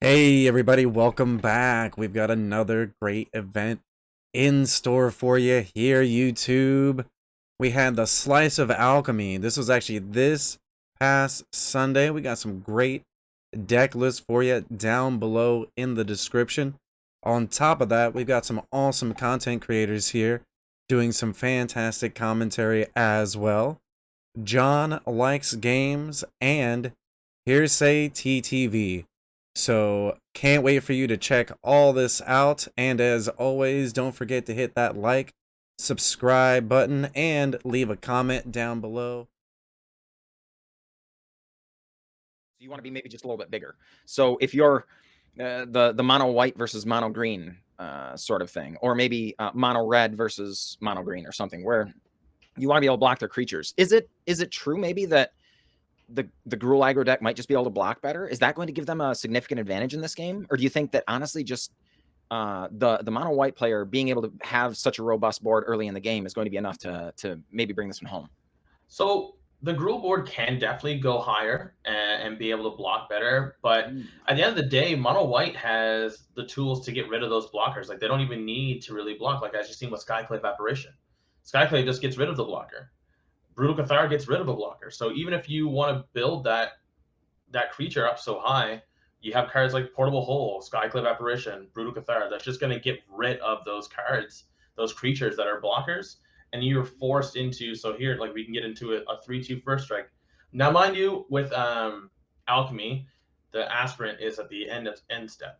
Hey everybody, welcome back. We've got another great event in store for you here, YouTube. We had the Slice of Alchemy. This was actually this past Sunday. We got some great deck lists for you down below in the description. On top of that, we've got some awesome content creators here doing some fantastic commentary as well. John Likes Games and HearSayTTV. So can't wait for you to check all this out. And as always, don't forget to hit that like, subscribe button, and leave a comment down below. You want to be maybe just a little bit bigger. So if you're the mono white versus mono green sort of thing, or maybe mono red versus mono green or something, where you want to be able to block their creatures. Is it true maybe that the Gruul aggro deck might just be able to block better? Is that going to give them a significant advantage in this game? Or do you think that honestly just the mono white player being able to have such a robust board early in the game is going to be enough to maybe bring this one home? So the Gruul board can definitely go higher and be able to block better. But at the end of the day, mono white has the tools to get rid of those blockers. Like they don't even need to really block. Like as you've seen with Skyclave Apparition. Skyclave just gets rid of the blocker. Brutal Cathar gets rid of a blocker. So even if you want to build that creature up so high, you have cards like Portable Hole, Skyclave Apparition, Brutal Cathar. That's just going to get rid of those cards, those creatures that are blockers. And you're forced into, so here, like we can get into a 3/2 first strike. Now, mind you, with Alchemy, the aspirant is at the end step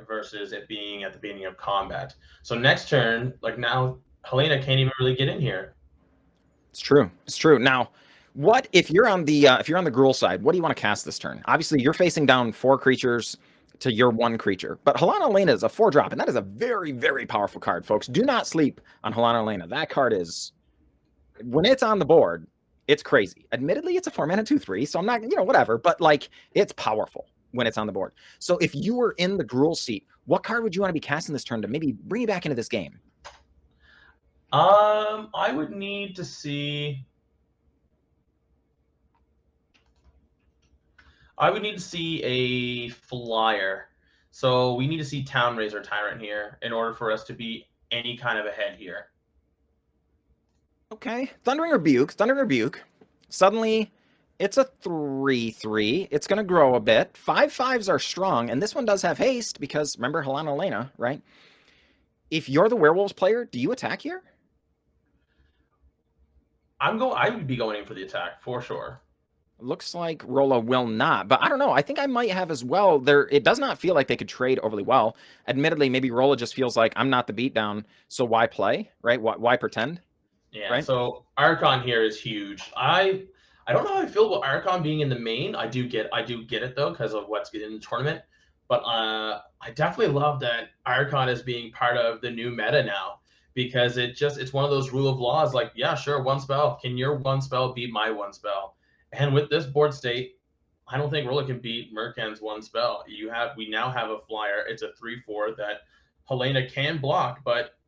versus it being at the beginning of combat. So next turn, like now, Helena can't even really get in here. It's true. It's true. Now, what if you're on the Gruul side? What do you want to cast this turn? Obviously, you're facing down 4 creatures to your 1 creature, but Helena Elena is a 4-drop, and that is a very, very powerful card, folks. Do not sleep on Helena Elena. That card is, when it's on the board, it's crazy. Admittedly, it's a 4-mana 2/3, so I'm not, whatever, but like it's powerful when it's on the board. So if you were in the Gruul seat, what card would you want to be casting this turn to maybe bring you back into this game? I would need to see. I would need to see a flyer. So we need to see Town Razor Tyrant here in order for us to be any kind of ahead here. Okay. Thundering Rebuke. Suddenly, it's a 3/3. It's going to grow a bit. 5/5s are strong, and this one does have haste because, remember, Helena Elena, right? If you're the Werewolves player, do you attack here? I would be going in for the attack for sure. Looks like Rolla will not, but I don't know. I think I might have as well. It does not feel like they could trade overly well. Admittedly, maybe Rolla just feels like I'm not the beatdown, so why play, right? Why pretend? Yeah. Right? So Archon here is huge. I don't know how I feel about Archon being in the main. I do get it though because of what's in the tournament. But I definitely love that Archon is being part of the new meta now because it's one of those rule of laws. Like, yeah, sure, 1 spell. Can your 1 spell beat my 1 spell? And with this board state, I don't think Rolla can beat Mertcan's 1 spell. We now have a flyer. It's a 3/4 that Helena can block, but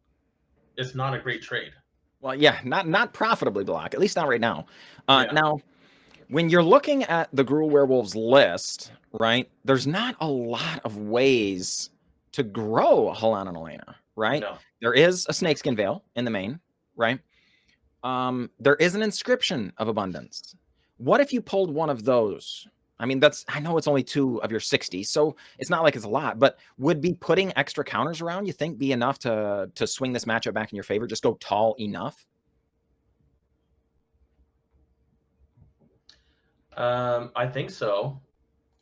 it's not a great trade. Well, yeah, not profitably block, at least not right now. Yeah. Now, when you're looking at the Gruul Werewolves list, right, there's not a lot of ways to grow Helena and Elena, right? No. There is a Snakeskin Veil in the main, right? There is an Inscription of Abundance. What if you pulled one of those? I mean, I know it's only 2 of your 60, so it's not like it's a lot, but would be putting extra counters around, you think, be enough to swing this matchup back in your favor? Just go tall enough? I think so.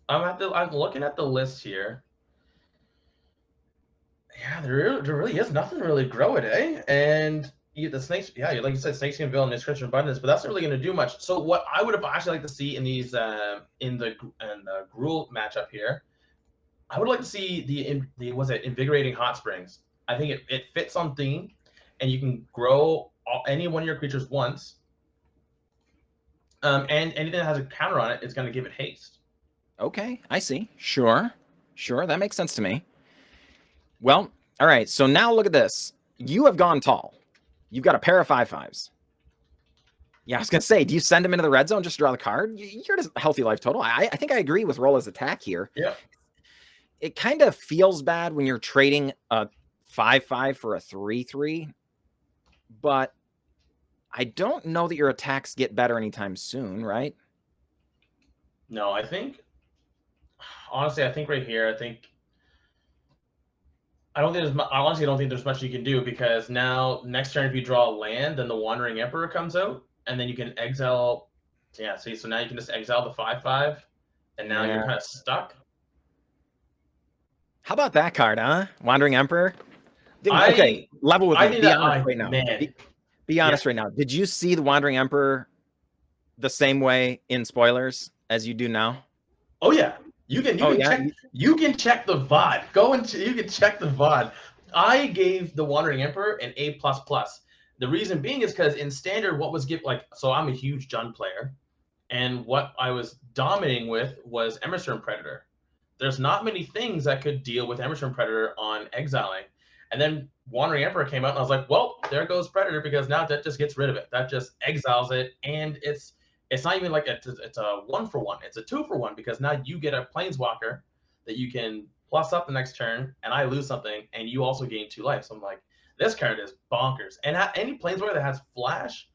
I'm looking at the list here. Yeah, there really is nothing to really grow it, eh? And the snakes, yeah, like you said, snakes can build an inscription of abundance, but that's not really going to do much. So what I would have actually liked to see in these in the Gruul matchup here, I would like to see the was it Invigorating Hot Springs. I think it fits on theme, and you can grow any one of your creatures once. And anything that has a counter on it is going to give it haste. Okay, I see. Sure, that makes sense to me. Well, all right, so now look at this. You have gone tall. You've got a pair of 5/5s. Yeah, I was going to say, do you send him into the red zone just to draw the card? You're just a healthy life total. I think I agree with Rolla's attack here. Yeah. it kind of feels bad when you're trading a 5/5 for a 3/3, but I don't know that your attacks get better anytime soon, right? No, honestly, I think right here, I honestly don't think there's much you can do, because now next turn if you draw a land, then the Wandering Emperor comes out, and then you can exile. Yeah, see, so now you can just exile the 5/5, and now you're kind of stuck. How about that card, huh? Wandering Emperor. Okay, level with me. Be honest right now. Be honest right now. Did you see the Wandering Emperor the same way in spoilers as you do now? Oh yeah, you can check the VOD. You can check the VOD. I gave the Wandering Emperor an A++. The reason being is because in standard, what was so I'm a huge Jund player, and what I was dominating with was Emissary Predator. There's not many things that could deal with Emissary Predator on exiling. And then Wandering Emperor came out, and I was like, well, there goes Predator, because now that just gets rid of it. That just exiles it, and it's not even like it's a 1-for-1. It's a 2-for-1, because now you get a Planeswalker that you can plus up the next turn, and I lose something, and you also gain 2 life. So I'm like, this card is bonkers. And any Planeswalker that has Flash,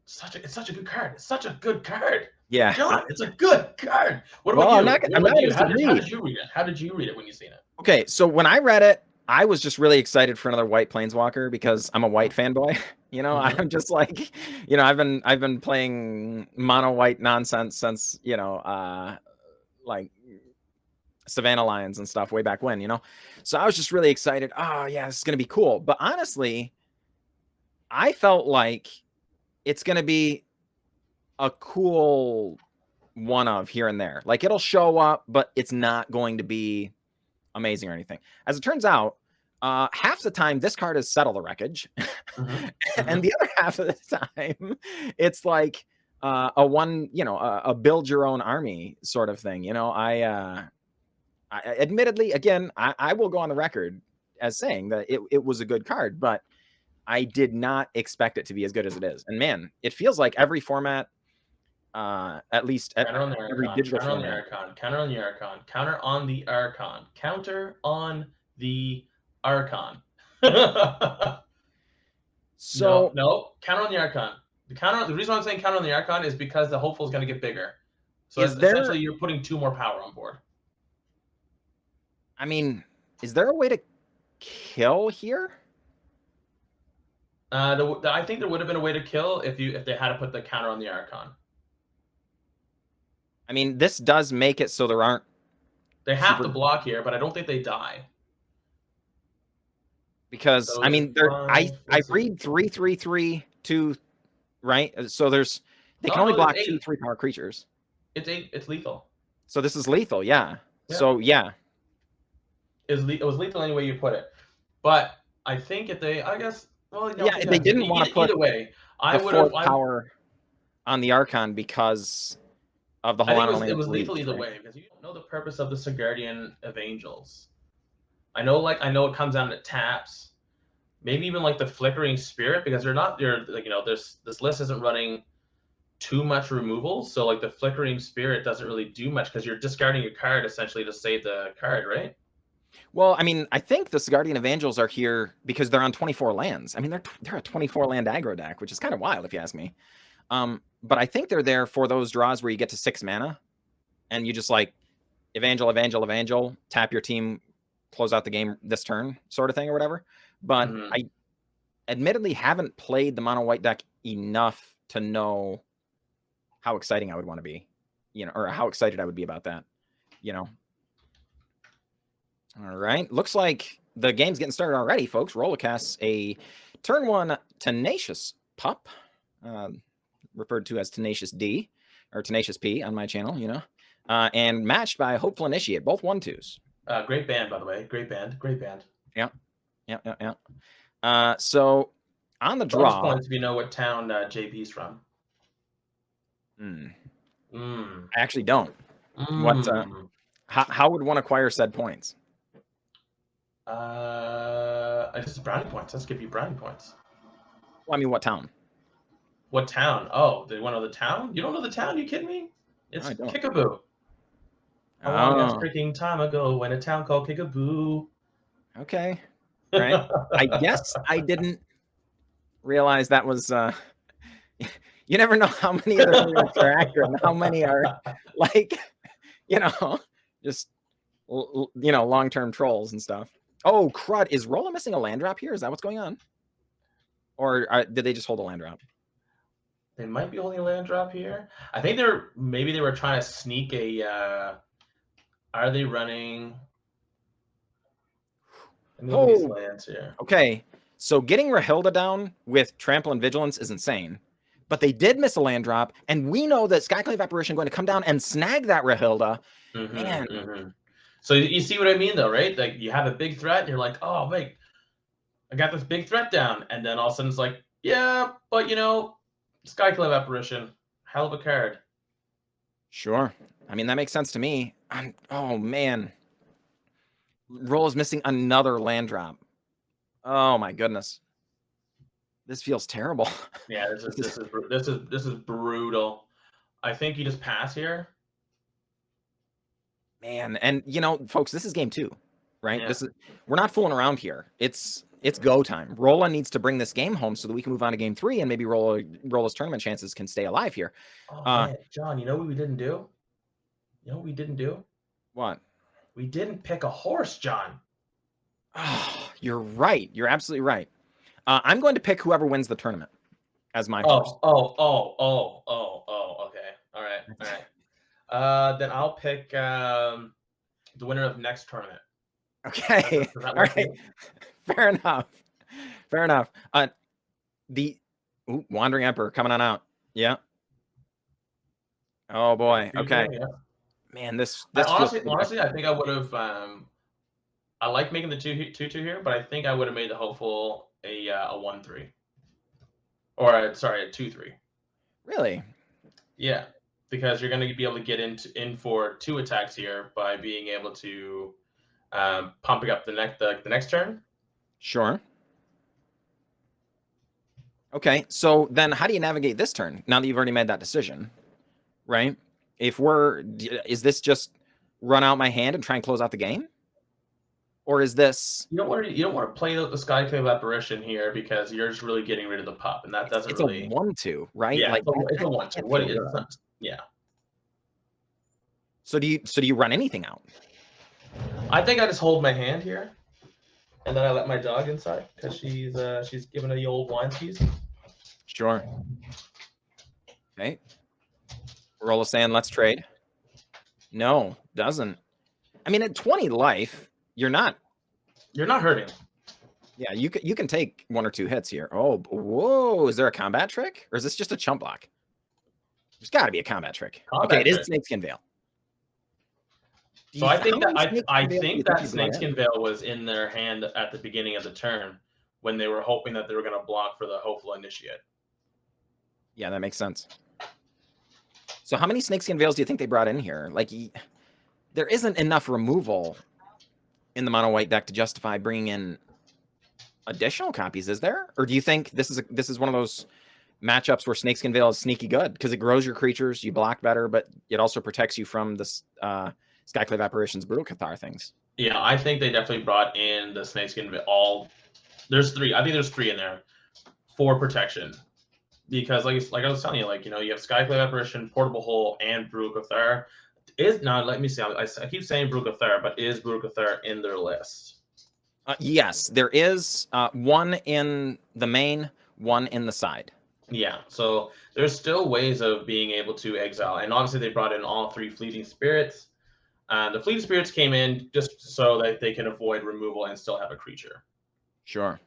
it's such a good card. It's such a good card. Yeah, John, it's a good card. What about you? How did you read it? How did you read it when you seen it? Okay, so when I read it, I was just really excited for another white Planeswalker because I'm a white fanboy. I'm just like, I've been playing mono white nonsense since like Savannah Lions and stuff way back when. So I was just really excited. Oh yeah, this is gonna be cool. But honestly, I felt like it's gonna be a cool one of here and there. Like it'll show up, but it's not going to be amazing or anything. As it turns out, half the time this card is Settle the Wreckage, and the other half of the time it's like a build your own army sort of thing. I admittedly, again, I will go on the record as saying that it was a good card, but I did not expect it to be as good as it is. And man, it feels like every format, at least every digital format. Counter on the Archon. Counter on the Archon. Counter on the Archon. So no, counter on the Archon. The reason why I'm saying counter on the Archon is because the hopeful is going to get bigger. So essentially, you're putting 2 more power on board. I mean, is there a way to kill here? I think there would have been a way to kill if they had to put the counter on the Archon. I mean, this does make it so there aren't. They have to block here, but I don't think they die. Because so I mean, I read 3/3/3/2, right? So they can only block 2 3-power creatures. It's lethal. So this is lethal, yeah. So yeah. It was lethal any way you put it. But I think if they if they didn't want to put either way, I would have power on the Archon because of the whole. It was lethal either way, because you don't know the purpose of the Sigardian of Angels. I know it comes down to taps, maybe even like the Flickering Spirit, because this list isn't running too much removal, so like the Flickering Spirit doesn't really do much because you're discarding your card essentially to save the card, right? Well, I mean, I think the Sigardian of Angels are here because they're on 24 lands. I mean, they're a 24 land aggro deck, which is kind of wild if you ask me. But I think they're there for those draws where you get to 6 mana, and you just like Evangel, tap your team, close out the game this turn, sort of thing or whatever. But I admittedly haven't played the mono white deck enough to know how exciting I would want to be, or how excited I would be about that, All right. Looks like the game's getting started already, folks. Rollercasts a turn 1 Tenacious Pup, referred to as Tenacious D or Tenacious P on my channel, and matched by Hopeful Initiate, both 1/2s. Great band, by the way. Great band. Yeah. So on the draw, points if you know what town JP's from. I actually don't. What? How would one acquire said points? It's brownie points. Let's give you brownie points. Well, I mean, what town? What town? Oh, they want to know the town? You don't know the town? You kidding me? It's Kickaboo. A long ass Oh, freaking time ago when a town called Kickaboo. okay. All right. I guess I didn't realize that was you never know how many of the remakes are accurate and how many are like, you know, just long-term trolls and stuff. Oh, crud. Is Rolla missing a land drop here? Is that what's going on? Or did they just hold a land drop? They might be holding a land drop here. I think maybe they were trying to sneak a. Are they running? Let me look at these lands here. Okay. So getting Rahilda down with Trample and Vigilance is insane. But they did miss a land drop, and we know that Skyclave Apparition going to come down and snag that Rahilda. Man. So you see what I mean, though, right? Like you have a big threat, and you're like, oh, wait, I got this big threat down. And then all of a sudden it's like, yeah, but Skyclave Apparition, hell of a card. Sure. I mean, that makes sense to me. Oh, man. Rolla's missing another land drop. Oh, my goodness. This feels terrible. Yeah, this is brutal. I think you just pass here. Man, and folks, this is game 2, right? Yeah. We're not fooling around here. It's go time. Rolla needs to bring this game home so that we can move on to game 3, and maybe Rolla's tournament chances can stay alive here. Oh, man. John, you know what we didn't do? You know what we didn't do? What? We didn't pick a horse, John. Oh, you're right. You're absolutely right. I'm going to pick whoever wins the tournament as my horse. Okay. All right. Then I'll pick the winner of next tournament. Okay. All right. Fair enough. Fair enough. The Wandering Emperor coming on out. Yeah. Oh boy. Okay. Yeah. Man, this honestly, I think I would have. I like making the 2-2 here, but I think I would have made the hopeful a 1-3, or sorry, a 2-3. Really? Yeah, because you're going to be able to get in for 2 attacks here by being able to pumping up the next turn. Sure. Okay, so then how do you navigate this turn now that you've already made that decision, right? Is this just run out my hand and try and close out the game? Or is this... You don't want to play the Skyclave Apparition here because you're just really getting rid of the pup, and that doesn't really... It's a 1-2, right? Yeah, like, it's a 1-2. What is it? Yeah. So do you run anything out? I think I just hold my hand here, and then I let my dog inside because she's giving her the old wine skis. Sure. Okay. Rolla saying, let's trade. No, doesn't. I mean, at 20 life, you're not hurting. Yeah, you can take 1 or 2 hits here. Oh, whoa! Is there a combat trick, or is this just a chump block? There's got to be a combat trick. Okay, it is Snakeskin Veil. So I think that Snakeskin Veil was in their hand at the beginning of the turn when they were hoping that they were going to block for the Hopeful Initiate. Yeah, that makes sense. So how many Snakeskin Veils do you think they brought in here? Like, there isn't enough removal in the mono white deck to justify bringing in additional copies, is there? Or do you think this is one of those matchups where Snakeskin Veil is sneaky good because it grows your creatures, you block better, but it also protects you from the Skyclave Apparitions, Brutal Cathar things? Yeah, I think they definitely brought in the Snakeskin Veil. There's 3. I think there's 3 in there for protection. Because like I was telling you, you have Skyclave Apparition, Portable Hole, and Brutal Cathar. Let me see. I keep saying Brutal Cathar, but is Brutal Cathar in their list? Yes, there is 1 in the main, 1 in the side. Yeah, so there's still ways of being able to exile, and obviously they brought in all 3 Fleeting Spirits. The Fleeting Spirits came in just so that they can avoid removal and still have a creature. Sure.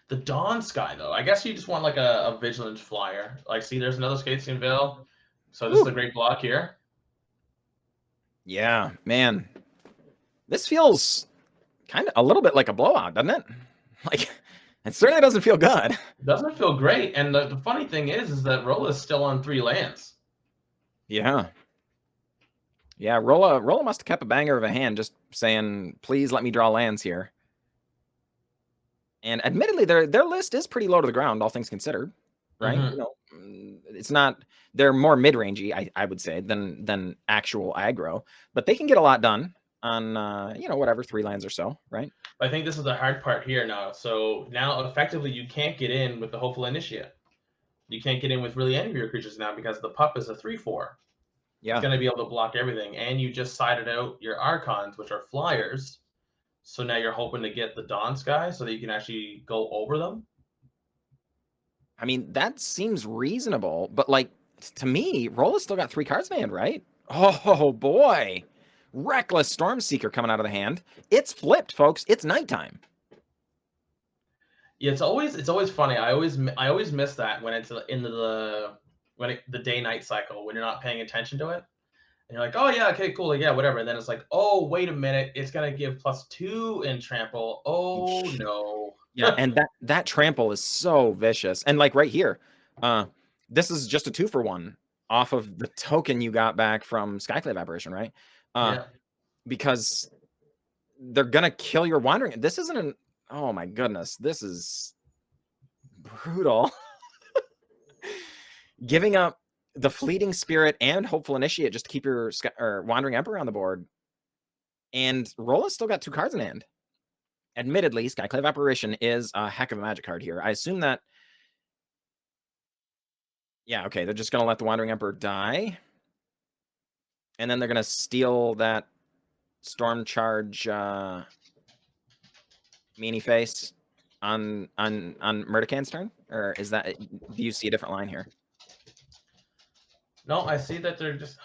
The Dawn Sky, though, I guess you just want like a Vigilant Flyer. See, there's another Snakeskin Veil. So this is a great block here. Yeah, man. This feels kind of a little bit like a blowout, doesn't it? It certainly doesn't feel good. It doesn't feel great. And the funny thing is that Rolla is still on 3 lands. Yeah. Yeah, Rolla must have kept a banger of a hand just saying, please let me draw lands here. And admittedly, their list is pretty low to the ground, all things considered, right? Mhm. You know, it's not. They're more mid-rangey, I would say, than actual aggro, but they can get a lot done on you know, whatever, 3 lands or so, right? I think this is the hard part here now. So now effectively you can't get in with the Hopeful Initiate. You can't get in with really any of your creatures now because the pup is a 3/4. It's Yeah. going to be able to block everything, and you just sided out your Archons, which are flyers. So now you're hoping to get the Dawn Sky so that you can actually go over them. I mean, that seems reasonable, but like to me, Rolla's still got 3 cards in hand, right? Oh boy. Reckless Stormseeker coming out of the hand. It's flipped, folks. It's nighttime. Yeah, it's always funny. I always miss that when it's in the day night cycle when you're not paying attention to it. And you're like, oh yeah, okay, cool, like, yeah, whatever. And then it's like, oh wait a minute, it's gonna give +2 in trample. Oh no. Yeah, and that trample is so vicious. And like right here, this is just a 2-for-1 off of the token you got back from Skyclave Apparition, right? Yeah. Because they're gonna kill your wandering. This isn't an oh my goodness, this is brutal. Giving up the Fleeting Spirit and Hopeful Initiate just to keep your Wandering Emperor on the board. And Rolla's still got 2 cards in hand. Admittedly, Skyclave Apparition is a heck of a magic card here. I assume that... Yeah, okay, they're just going to let the Wandering Emperor die. And then they're going to steal that Storm Charge meanie face on Mertcan's turn? Or is that... Do you see a different line here? No, I see that they're just...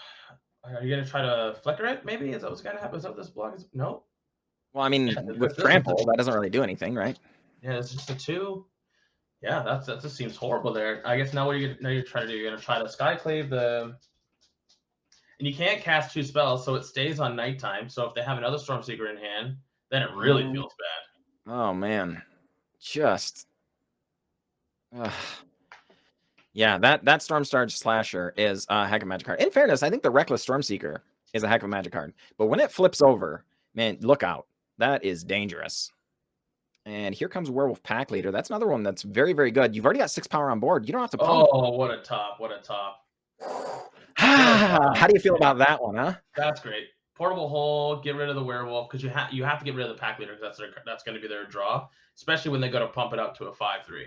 Are you going to try to flicker it, maybe? Is that what's going to happen? Is that what this block is? No? Well, I mean, with Trample, that doesn't really do anything, right? Yeah, it's just a 2. Yeah, that just seems horrible there. I guess now what you're trying to do, you're going to try to Skyclave the... And you can't cast 2 spells, so it stays on nighttime. So if they have another Stormseeker in hand, then it really feels bad. Oh, man. Just... Yeah, that Stormstar Slasher is a heck of a magic card. In fairness, I think the Reckless Stormseeker is a heck of a magic card. But when it flips over, man, look out. That is dangerous. And here comes Werewolf Pack Leader. That's another one that's very, very good. You've already got 6 power on board. You don't have to pump. Oh, what a top. What a top. How do you feel about that one, huh? That's great. Portable Hole, get rid of the Werewolf, because you have to get rid of the Pack Leader, because that's going to be their draw, especially when they go to pump it up to a 5/3.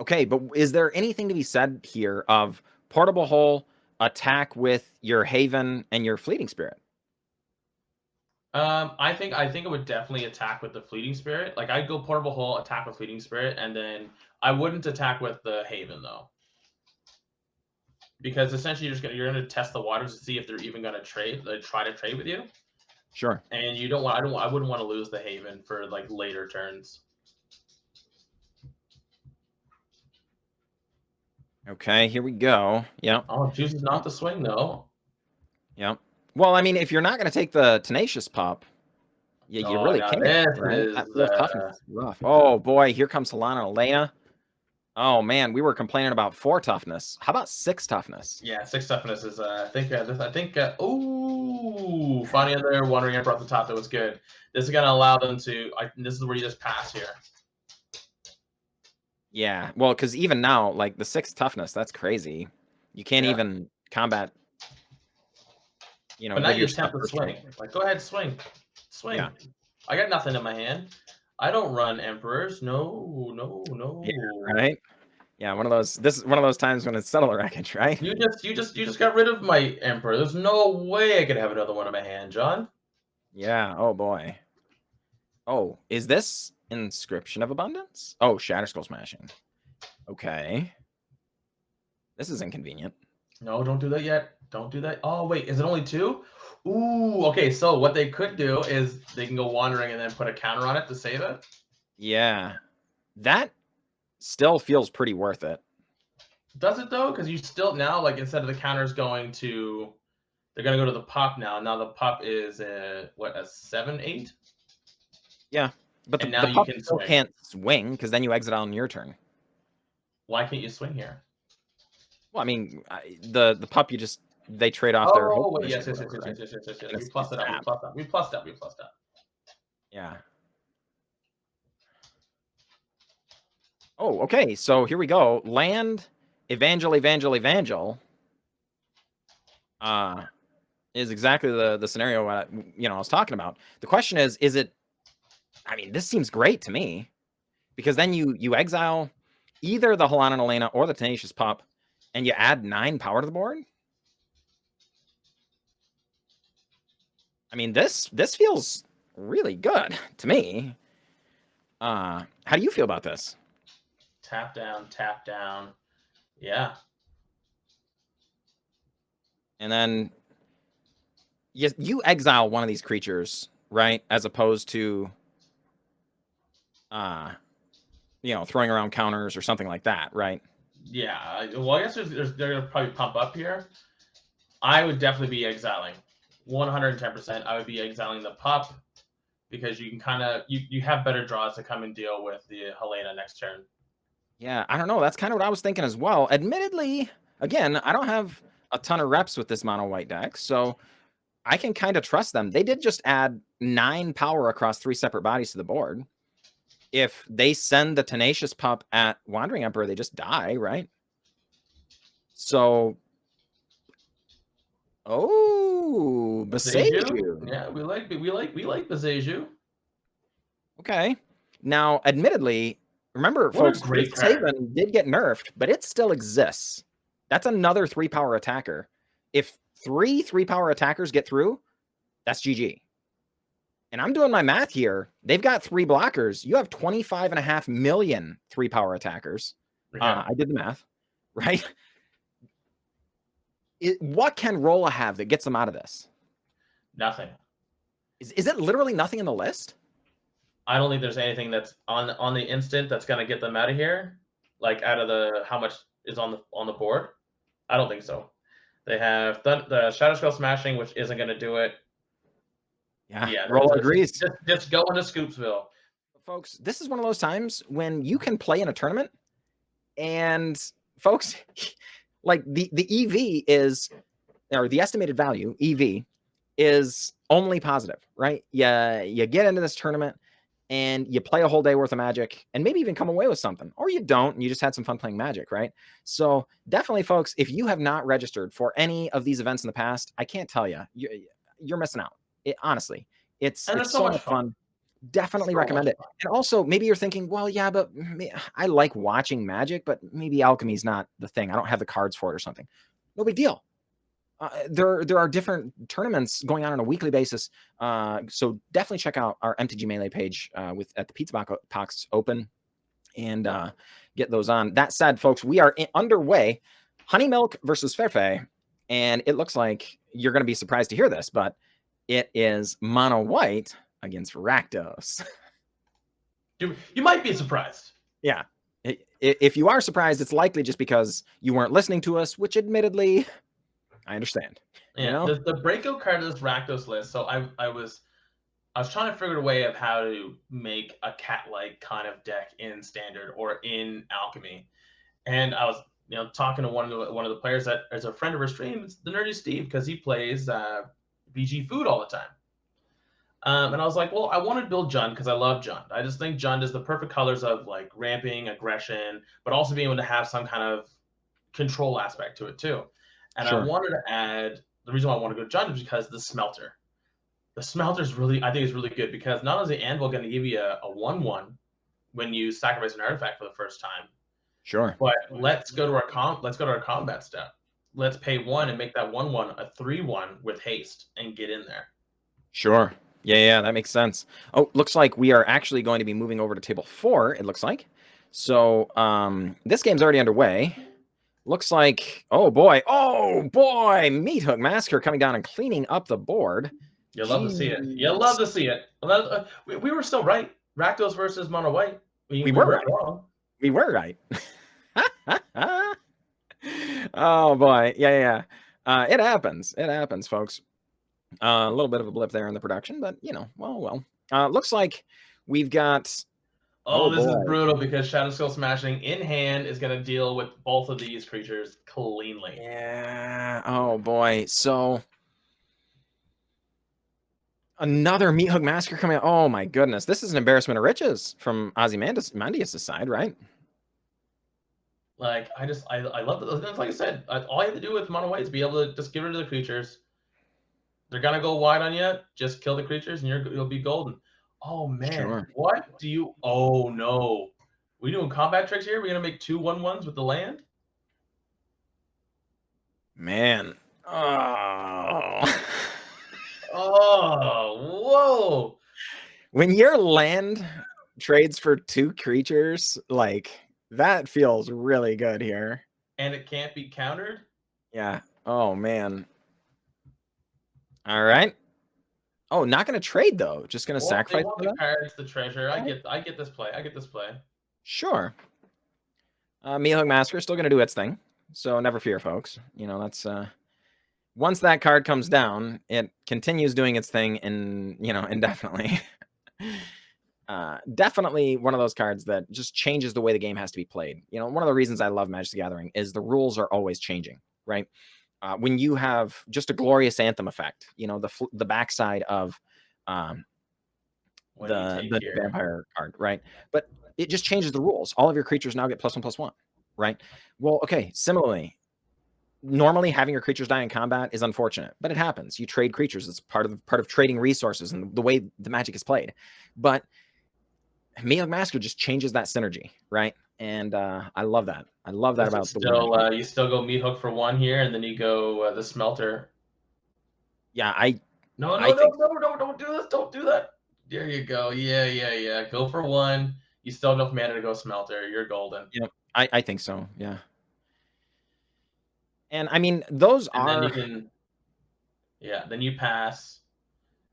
Okay, but is there anything to be said here of Portable Hole, attack with your Haven and your Fleeting Spirit? I think it would definitely attack with the Fleeting Spirit. Like, I'd go Portable Hole, attack with Fleeting Spirit, and then I wouldn't attack with the Haven though, because essentially you're gonna test the waters to see if they're even gonna trade, like try to trade with you. Sure. And you don't want I wouldn't want to lose the Haven for like later turns. Okay, here we go. Yep. Oh, chooses not to swing though. Yep. Well, I mean, if you're not going to take the Tenacious Pup, you really can't. Right? Toughness is rough. Oh boy, here comes Helana and Elena. Oh man, we were complaining about 4 toughness. How about 6 toughness? Yeah, 6 toughness is I think ooh, finding another Wandering Emperor off the top that was good. This is gonna allow them to. This is where you just pass here. Yeah, well, because even now, like the 6 toughness, that's crazy. You can't even combat. You know, but now you attempt to swing. Like, go ahead, swing. Yeah. I got nothing in my hand. I don't run Emperors. No. Yeah, right? Yeah, one of those. This is one of those times when it's subtle wreckage, right? You just got rid of my Emperor. There's no way I could have another one in my hand, John. Yeah. Oh boy. Oh, is this Inscription of Abundance? Oh, Shatterskull Smashing. Okay. This is inconvenient. No, don't do that yet. Don't do that. Oh wait, is it only 2? Ooh, okay. So what they could do is they can go Wandering and then put a counter on it to save it. Yeah, that still feels pretty worth it. Does it though? Because you still now, like, instead of the counters going to, they're gonna go to the pup now. Now the pup is a 7/8. Yeah, but the pup still can't swing because then you exit on your turn. Why can't you swing here? Well, I mean, the pup they trade off their. Oh, yes. We plussed it up. We plussed up. Yeah. Oh, okay. So here we go. Land, Evangel. Is exactly the scenario I was talking about. The question is it? I mean, this seems great to me because then you exile either the Halana and Elena or the Tenacious Pup, and you add 9 power to the board. I mean, this feels really good to me. How do you feel about this? Tap down, tap down. Yeah. And then you exile one of these creatures, right? As opposed to throwing around counters or something like that, right? Yeah. Well, I guess they're gonna probably pump up here. I would definitely be exiling. 110%. I would be exiling the pup because you can kind of you have better draws to come and deal with the Helena next turn. Yeah, I don't know. That's kind of what I was thinking as well. Admittedly, again, I don't have a ton of reps with this mono white deck, so I can kind of trust them. They did just add 9 power across 3 separate bodies to the board. If they send the Tenacious Pup at Wandering Emperor, they just die, right? So, Beseiju. Yeah, we like Beseiju. Okay. Now, admittedly, remember, What folks, great this Haven did get nerfed, but it still exists. That's another 3-power attacker. If 3 3-power attackers get through, that's GG. And I'm doing my math here. They've got 3 blockers. You have 25.5 million 3-power attackers. Yeah. I did the math, right? What can Rolla have that gets them out of this? Nothing. Is it literally nothing in the list? I don't think there's anything that's on the instant that's gonna get them out of here. Like out of the how much is on the board. I don't think so. They have the Shadow Skull Smashing, which isn't gonna do it. Yeah, Rolla agrees. Just go into Scoopsville. Folks, this is one of those times when you can play in a tournament and folks, like the EV is, or the estimated value, EV, is only positive, right? You get into this tournament and you play a whole day worth of Magic and maybe even come away with something, or you don't and you just had some fun playing Magic, right? So definitely, folks, if you have not registered for any of these events in the past, I can't tell you, you're missing out. Honestly, it's so much fun. Definitely recommend it. And also, maybe you're thinking, well, yeah, but I like watching Magic, but maybe Alchemy's not the thing. I don't have the cards for it or something. No big deal. There are different tournaments going on a weekly basis. So definitely check out our MTG Melee page at the PizzaBox Open and get those on. That said, folks, we are underway. HoneyMilk versus Ferfafe. And it looks like you're going to be surprised to hear this, but it is mono white against Rakdos. You might be surprised. Yeah. If you are surprised, it's likely just because you weren't listening to us, which admittedly, I understand. Yeah, the breakout card of this Rakdos list. So I was trying to figure a way of how to make a cat-like kind of deck in Standard or in Alchemy, and I was talking to one of the players that is a friend of our stream. It's the Nerdy Steve, because he plays BG Food all the time. And I was like, well, I want to build Jund because I love Jund. I just think Jund is the perfect colors of like ramping, aggression, but also being able to have some kind of control aspect to it too. And I wanted to add, the reason why I want to go Jund is because the Smelter. The Smelter is really, I think, is really good because not only is the Anvil going to give you a 1/1 when you sacrifice an artifact for the first time. Sure. But let's go to our combat step. Let's pay 1 and make that 1/1 a 3/1 with haste and get in there. Sure. Yeah, that makes sense. Oh, looks like we are actually going to be moving over to table 4, it looks like. So this game's already underway. Looks like, oh boy, Meat Hook Massacre coming down and cleaning up the board. You'll love to see it. You'll love to see it. We were still right. Rakdos versus Mono White. We were right. Wrong. We were right. Oh boy, yeah. It happens. It happens, folks. A little bit of a blip there in the production, but well. Looks like we've got. This is brutal because Shadow Skull Smashing in hand is going to deal with both of these creatures cleanly. Yeah. Oh boy. So another Meat Hook Massacre coming out. Oh my goodness. This is an embarrassment of riches from Ozymandias' side, right? Like I love it. Like I said, all you have to do with mono white is be able to just get rid of the creatures. They're gonna go wide on you. Just kill the creatures, and you'll be golden. Oh man, Sure. what do you? Oh no, we doing combat tricks here? We're gonna make 2/1/1s with the land. Man. Oh. Oh, whoa. When your land trades for 2 creatures, like that feels really good here. And it can't be countered? Yeah. Oh man. All right. Oh, not gonna trade though. Just gonna Well, sacrifice they want for the that? cards, the treasure. Okay. I get this play. I get this play. Sure. Meathook Massacre is still gonna do its thing. So never fear, folks. You know, that's once that card comes down, it continues doing its thing and indefinitely. Definitely one of those cards that just changes the way the game has to be played. You know, one of the reasons I love Magic the Gathering is the rules are always changing, right? When you have just a glorious anthem effect, you know, the backside of the vampire card, right? But it just changes the rules. All of your creatures now get +1/+1, right? Well, okay, similarly, normally having your creatures die in combat is unfortunate, but it happens. You trade creatures. It's part of trading resources and the way the Magic is played. But Meathook Massacre just changes that synergy, right? And I love that. I love that about the you still go Meathook for 1 here, and then you go the Smelter. Yeah, no, don't do this. Don't do that. There you go. Yeah. Go for 1. You still have enough mana to go Smelter. You're golden. Yeah, I think so. Yeah. And I mean, those are. Then you pass.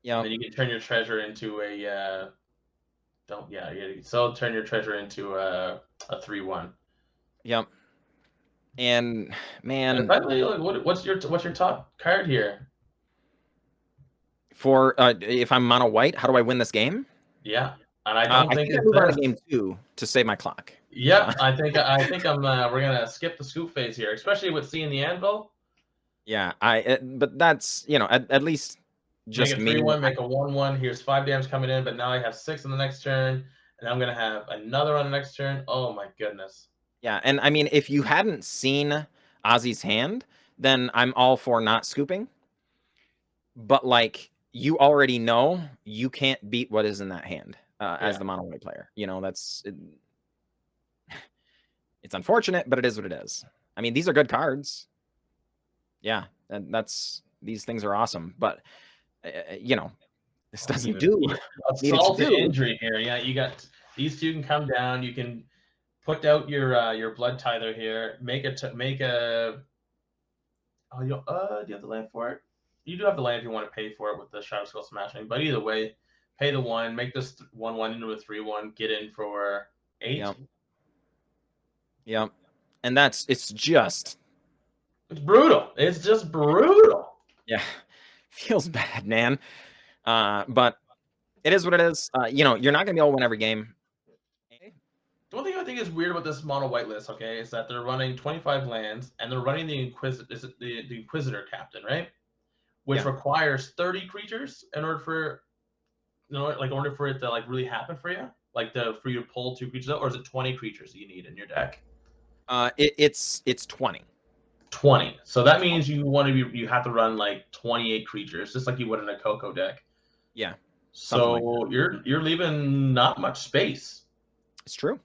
Yeah. Then you can turn your treasure into a. So turn your treasure into a 3/1. Yep. And man, and finally, what's your top card here? For if I'm mono white, how do I win this game? Yeah, and I don't think it's on game 2 to save my clock. Yep, I think I'm. We're gonna skip the scoop phase here, especially with seeing the anvil. Yeah, but that's at least just make a 3/1, make a 1/1. Here's 5 damage coming in, but now I have 6 on the next turn, and I'm gonna have another on the next turn. Oh my goodness. Yeah, and I mean, if you hadn't seen Ozzy's hand, then I'm all for not scooping. But like, you already know you can't beat what is in that hand as the mono white player. You know, it's unfortunate, but it is what it is. I mean, these are good cards. Yeah, and these things are awesome, but this doesn't do assault to injury here. Yeah, you got these 2 can come down. You can put out your blood tither here. Make a. Oh, do you have the land for it? You do have the land if you want to pay for it with the Shadow Skull Smashing. But either way, pay the 1, make this 1/1 into a 3/1, get in for 8. Yep. And it's brutal. It's just brutal. Yeah. Feels bad, man. But it is what it is. You're not gonna be able to win every game. The one thing I think is weird about this mono white list, okay, is that they're running 25 lands and they're running the Inquisitor Captain, right? Which requires 30 creatures in order for in order for it to really happen for you, for you to pull 2 creatures out, or is it 20 creatures that you need in your deck? It's 20. 20. So that means you have to run 28 creatures, just like you would in a Coco deck. Yeah. So you're leaving not much space. It's true.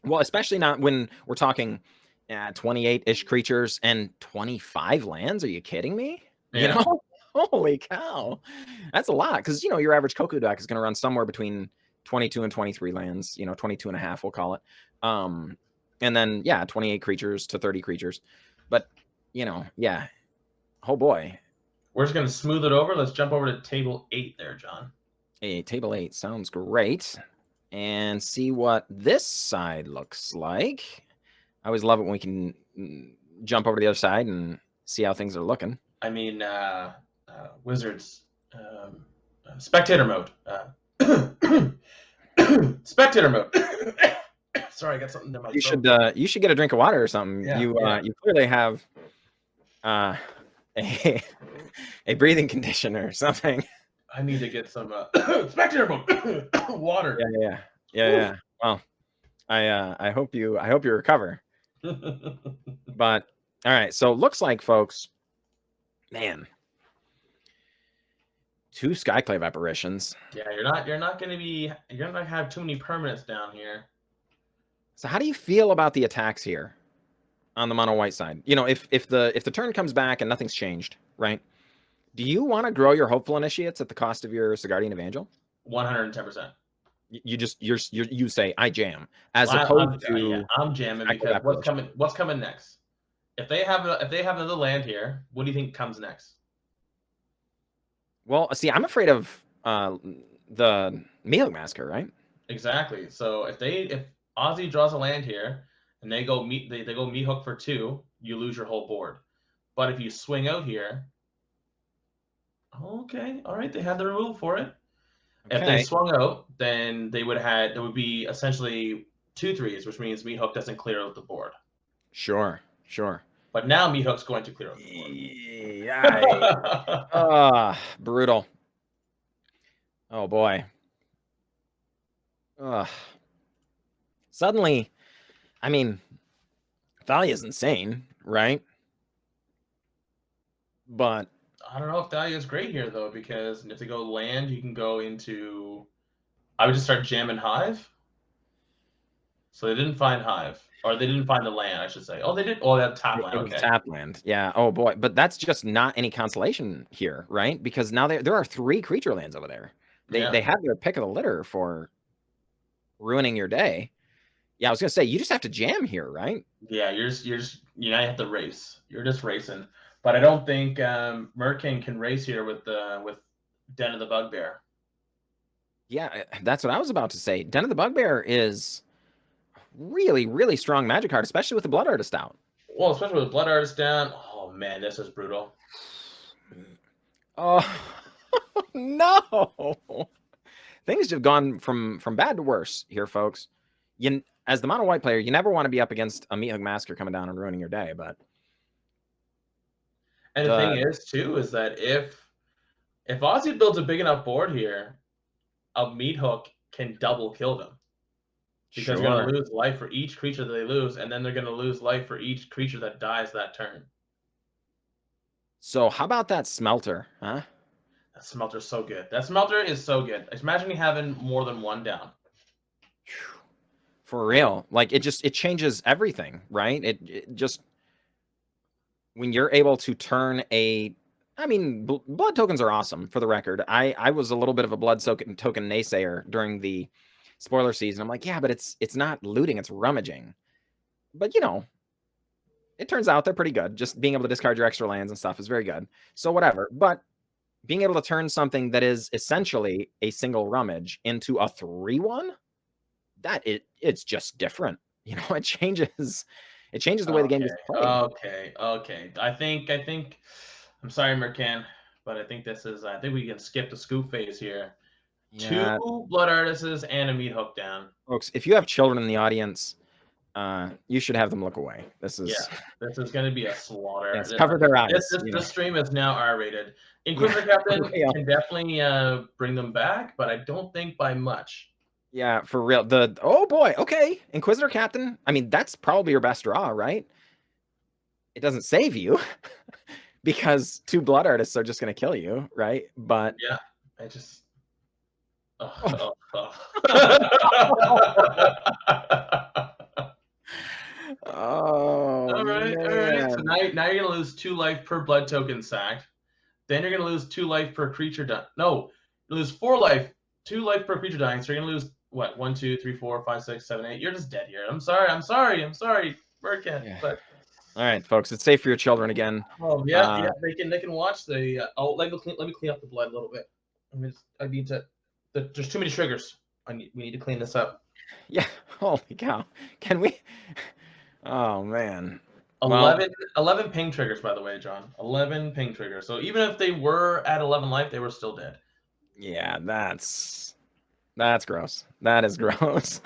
Well, especially not when we're talking 28-ish creatures and 25 lands. Are you kidding me? Yeah. Holy cow. That's a lot, because your average Coco deck is going to run somewhere between 22 and 23 lands, 22 and a half, we'll call it. And then 28 creatures to 30 creatures. But oh boy. We're just going to smooth it over. Let's jump over to table 8 there, John. Hey, table 8 sounds great. And see what this side looks like. I always love it when we can jump over to the other side and see how things are looking. I mean, Wizards, spectator mode. Spectator mode. Sorry, I got something in my throat. You should get a drink of water or something. Yeah, you clearly have a breathing condition or something. I need to get some spectator mode water. Yeah. Well, I hope you recover. But all right, so looks like, folks, man, 2 Skyclave apparitions. Yeah, you're not gonna have too many permanents down here. So how do you feel about the attacks here on the mono white side? You know, if the turn comes back and nothing's changed, right? Do you want to grow your hopeful initiates at the cost of your Sigardian Evangel? 110%. You say I jam, as opposed to I'm jamming because what's coming next? If they have another land here, what do you think comes next? Well, see, I'm afraid of the Milk Massacre, right? Exactly. So if Ozzy draws a land here and they go meat hook for 2, you lose your whole board. But if you swing out here, okay, all right, they had the removal for it. Okay. If they swung out, then it would be essentially 2 3s, which means meat hook doesn't clear out the board. Sure. But now meat hook's going to clear out the board. Brutal. Oh boy. Suddenly, I mean, Thalia's insane, right? But I don't know if Thalia is great here though, because if they go land, you can go into. I would just start jamming Hive. So they didn't find Hive, or they didn't find the land, I should say. Oh, they did. Oh, they had tap land. Okay. Tap land. Yeah. Oh boy, but that's just not any consolation here, right? Because now there are 3 creature lands over there. They have their pick of the litter for ruining your day. Yeah, I was gonna say you just have to jam here, right? Yeah, you have to race. You're just racing. But I don't think Mertcan can race here with Den of the Bugbear. Yeah, that's what I was about to say. Den of the Bugbear is really, really strong magic card, especially with the Blood Artist out. Well, especially with the Blood Artist down. Oh man, this is brutal. Oh no! Things have gone from bad to worse here, folks. As the mono white player, you never want to be up against a Meat Hook Massacre coming down and ruining your day, but. And the thing is, too, is that if Ozzy builds a big enough board here, a Meat Hook can double kill them. Because you're going to lose life for each creature that they lose, and then they're going to lose life for each creature that dies that turn. So how about that Smelter, huh? That Smelter's so good. That Smelter is so good. Imagine you having more than 1 down. For real. Like, it changes everything, right? It just... When you're able to turn blood tokens are awesome, for the record. I was a little bit of a blood token naysayer during the spoiler season. I'm like, yeah, but it's not looting, it's rummaging. But, you know, it turns out they're pretty good. Just being able to discard your extra lands and stuff is very good. So whatever. But being able to turn something that is essentially a single rummage into a 3/1, it's just different. You know, it changes the way the game is played. Okay. I think I'm sorry, Mertcan, but I think we can skip the scoop phase here. Yeah. 2 Blood Artists and a Meat Hook down. Folks, if you have children in the audience, you should have them look away. This is going to be a slaughter. Yes, cover their eyes. This stream is now R-rated. Inquisitor Captain can definitely bring them back, but I don't think by much. Yeah, for real. Oh boy, okay. Inquisitor Captain. I mean, that's probably your best draw, right? It doesn't save you because 2 Blood Artists are just going to kill you, right? But yeah, I just. Oh. All right. So now you're going to lose 2 life per blood token sacked. Then you're going to lose 2 life per creature dying. No, you lose 4 life, 2 life per creature dying. So you're going to lose what? 1, 2, 3, 4, 5, 6, 7, 8. You're just dead here. I'm sorry, Mertcan. Yeah. But all right, folks, it's safe for your children again. Oh yeah, they can watch the. Let me clean up the blood a little bit. There's too many triggers. We need to clean this up. Yeah. Holy cow! Can we? Oh man. 11 ping triggers, by the way, John. 11 ping triggers. So even if they were at 11 life, they were still dead. Yeah, that's gross. That is gross.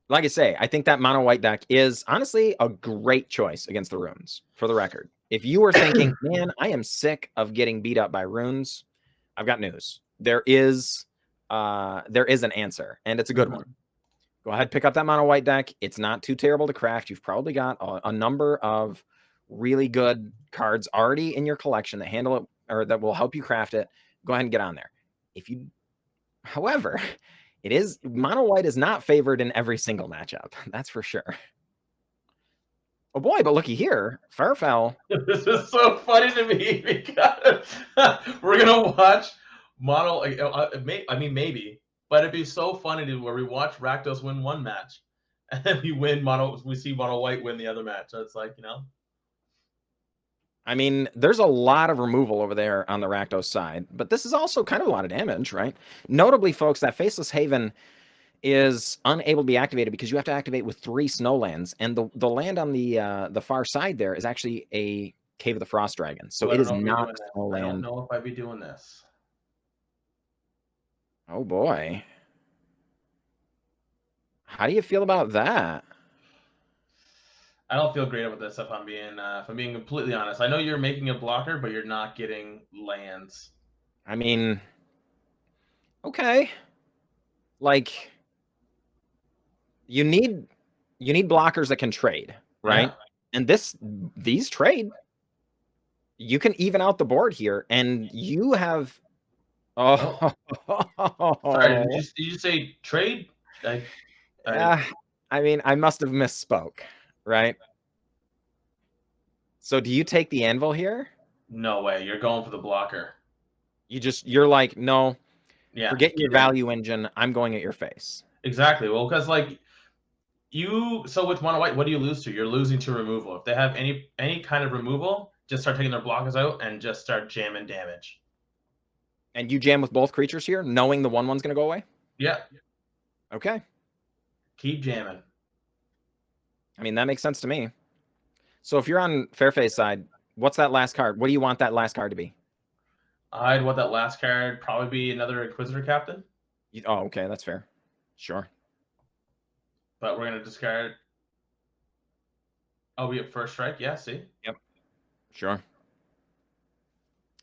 Like I say, I think that mono white deck is honestly a great choice against the runes, for the record. If you were thinking, man, I am sick of getting beat up by runes, I've got news. There is an answer, and it's a good one. Go ahead, pick up that mono white deck. It's not too terrible to craft. You've probably got a number of really good cards already in your collection that handle it or that will help you craft it. Go ahead and get on there. However, mono white is not favored in every single matchup. That's for sure. Oh boy, but looky here, Ferfafe. This is so funny to me because we're gonna watch mono. I mean, maybe, but it'd be so funny to where we watch Rakdos win one match, and then we see mono white win the other match. So it's like, I mean, there's a lot of removal over there on the Rakdos side, but this is also kind of a lot of damage, right? Notably, folks, that Faceless Haven is unable to be activated because you have to activate with 3 snowlands, and the land on the far side there is actually a Cave of the Frost Dragon, so it is not a snowland. I don't know if I'd be doing this. Oh boy, how do you feel about that? I don't feel great about this if I'm being completely honest. I know you're making a blocker, but you're not getting lands. I mean, okay, like you need blockers that can trade, right? Yeah. And these trade. You can even out the board here, and you have. Oh, sorry. Did you say trade? I mean, I must have misspoke, right? So, do you take the anvil here? No way. You're going for the blocker. You're like, no. Yeah. Forget your value engine. I'm going at your face. Exactly. Well, because like. So with mono white, what do you lose to? You're losing to removal. If they have any kind of removal, just start taking their blockers out and just start jamming damage. And you jam with both creatures here, knowing the 1/1's going to go away? Yeah. Okay. Keep jamming. I mean, that makes sense to me. So if you're on Fairface's side, what's that last card? What do you want that last card to be? I'd want that last card probably be another Inquisitor Captain. Oh, okay. That's fair. Sure. But we're going to discard. Oh, we have first strike? Yeah, see? Yep. Sure.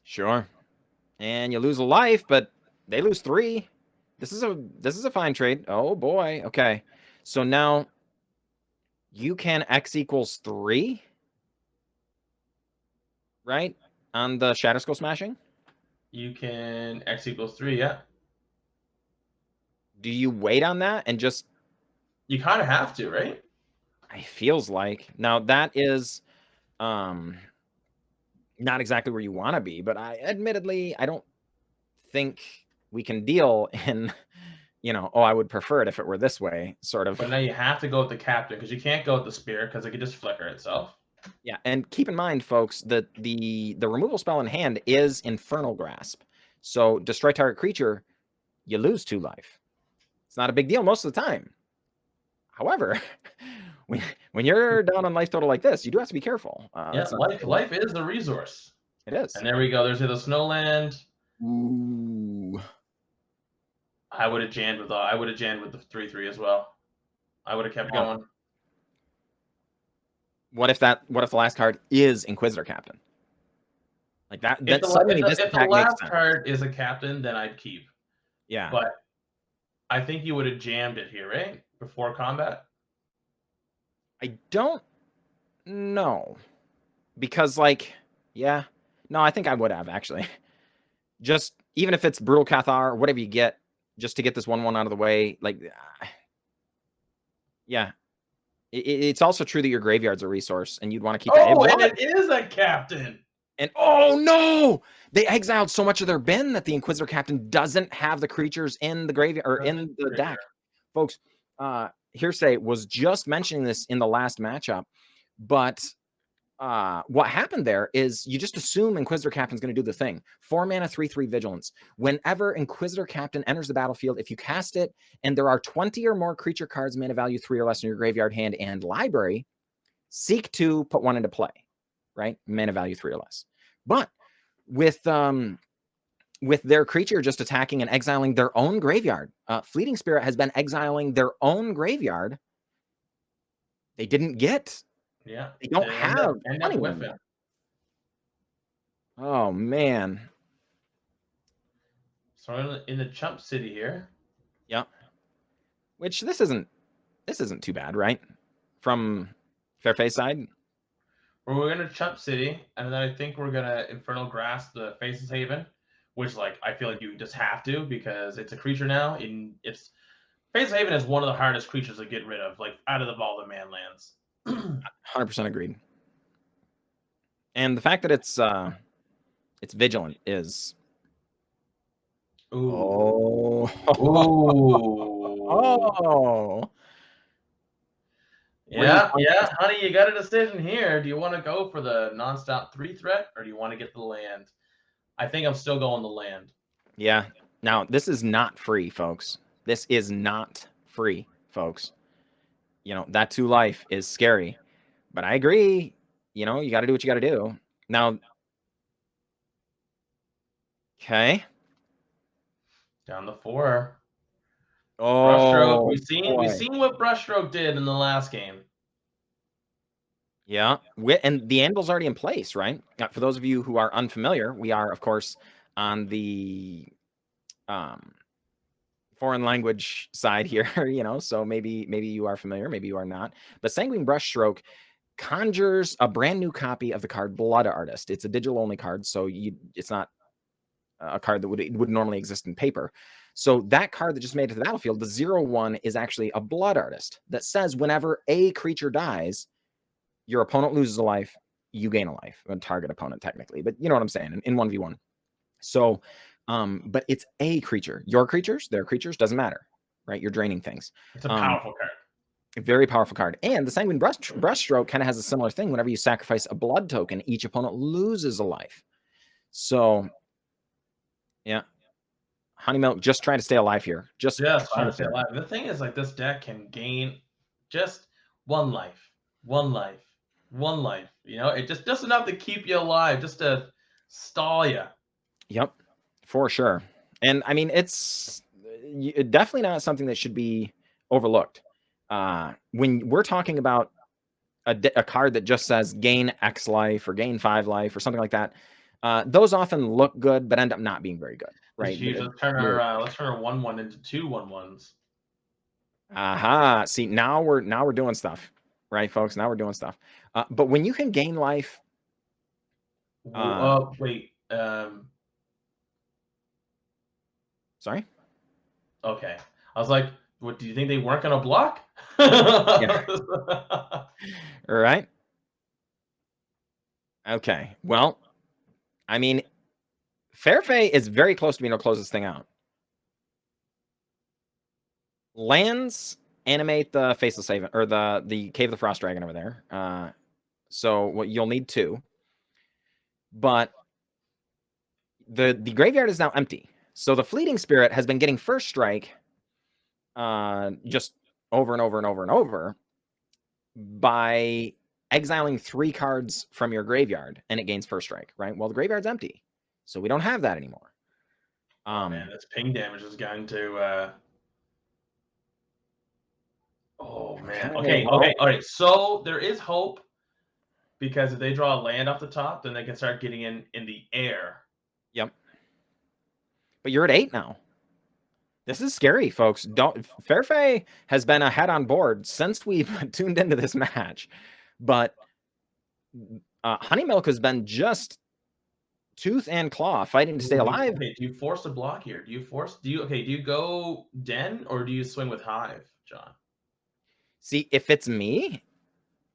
Sure. And you lose a life, but they lose 3. This is a fine trade. Oh boy. Okay. So now you can X equals 3, right? On the Shadow Skull smashing? You can X equals 3, yeah. Do you wait on that and just... You kind of have to, right? It feels like. Now, that is not exactly where you want to be, but admittedly, I don't think we can deal in, I would prefer it if it were this way, sort of. But now you have to go with the captain because you can't go with the spear because it could just flicker itself. Yeah, and keep in mind, folks, that the removal spell in hand is Infernal Grasp. So destroy target creature, you lose 2 life. It's not a big deal most of the time. However, when you're down on life total like this, you do have to be careful. Yeah, life is a resource. It is. And there we go. There's the snowland. Ooh. I would have jammed with the 3/3 as well. I would have kept going. What if the last card is Inquisitor Captain? Like that. If the last card is a captain, then I'd keep. Yeah. But I think you would have jammed it here, right? Before combat? I don't know. Because, yeah. No, I think I would have, actually. Just, even if it's Brutal Cathar, whatever you get, just to get this 1/1 out of the way, yeah. It's also true that your graveyard's a resource, and you'd want to keep it. Oh, and it is a captain! And, oh, no! They exiled so much of their bin that the Inquisitor Captain doesn't have the creatures in the graveyard, or in the deck. Folks, Hearsay was just mentioning this in the last matchup, but what happened there is you just assume Inquisitor Captain's going to do the thing. 4 mana, 3/3 Vigilance. Whenever Inquisitor Captain enters the battlefield, if you cast it and there are 20 or more creature cards mana value 3 or less in your graveyard, hand, and library, seek to put 1 into play, right? Mana value 3 or less. But with their creature just attacking and exiling their own graveyard, Fleeting Spirit has been exiling their own graveyard. They didn't get... Yeah. They don't have anyone. Oh, man. So in the Chump City here. Yep. Which this isn't This isn't too bad, right? From Ferfafe side. Or we're gonna Chump City, and then I think we're gonna Infernal Grass the Faces Haven, which like I feel like you just have to because it's a creature now. It's Faces Haven is one of the hardest creatures to get rid of, like out of all the man lands. 100% agreed. And the fact that it's vigilant is. Ooh. Oh. Oh. Yeah, honey, you got a decision here. Do you want to go for the nonstop 3 threat, or do you want to get the land? I think I'm still going the land. Yeah. Now, this is not free, folks. This is not free, folks. You know, that 2 life is scary. But I agree. You know, you got to do what you got to do. Now, okay. Down to 4. Oh, Brushstroke. boy. We've seen what Brushstroke did in the last game. Yeah, and the anvil's already in place, right? For those of you who are unfamiliar, we are, of course, on the foreign language side here, you know, so maybe you are familiar, maybe you are not. But Sanguine Brushstroke conjures a brand new copy of the card Blood Artist. It's a digital-only card, so it's not a card that would normally exist in paper. So that card that just made it to the battlefield, the 0/1, is actually a Blood Artist that says whenever a creature dies, your opponent loses a life, you gain a life, a target opponent technically, but you know what I'm saying, in 1v1. So, but it's a creature. Your creatures, their creatures, doesn't matter, right? You're draining things. It's a powerful card. A very powerful card. And the Sanguine Brushstroke kind of has a similar thing. Whenever you sacrifice a blood token, each opponent loses a life. So, yeah. HoneyMilk just trying to stay alive here. Just trying to stay alive. The thing is, like, this deck can gain just 1 life. 1 life. 1 life. You know, it just enough to keep you alive, just to stall you. Yep, for sure. And I mean, it's definitely not something that should be overlooked. When we're talking about a card that just says gain X life or gain 5 life or something like that, those often look good but end up not being very good, right? Let's turn our 1/1 into 2 1/1s. Aha! See, now we're doing stuff, right, folks? Now we're doing stuff. But when you can gain life, wait. Sorry. Okay, I was like, "What? Do you think they weren't gonna block?" Yeah. All right. Okay. Well, I mean, Ferfafe is very close to being able to close this thing out. Lands animate the Faceless Haven, or the Cave of the Frost Dragon over there. So what you'll need 2. But the graveyard is now empty. So the Fleeting Spirit has been getting first strike just over and over and over and over by exiling 3 cards from your graveyard, and it gains first strike, right? Well, the graveyard's empty, so we don't have that anymore. Oh man, this ping damage is going to oh man. Okay, all right. So there is hope, because if they draw a land off the top, then they can start getting in the air. Yep. But you're at 8 now. This is scary, folks. Ferfafe has been ahead on board since we tuned into this match, but HoneyMilk has been just tooth and claw fighting to stay alive. Okay, do you force a block here? Do you go Den, or do you swing with Hive, John? See, if it's me,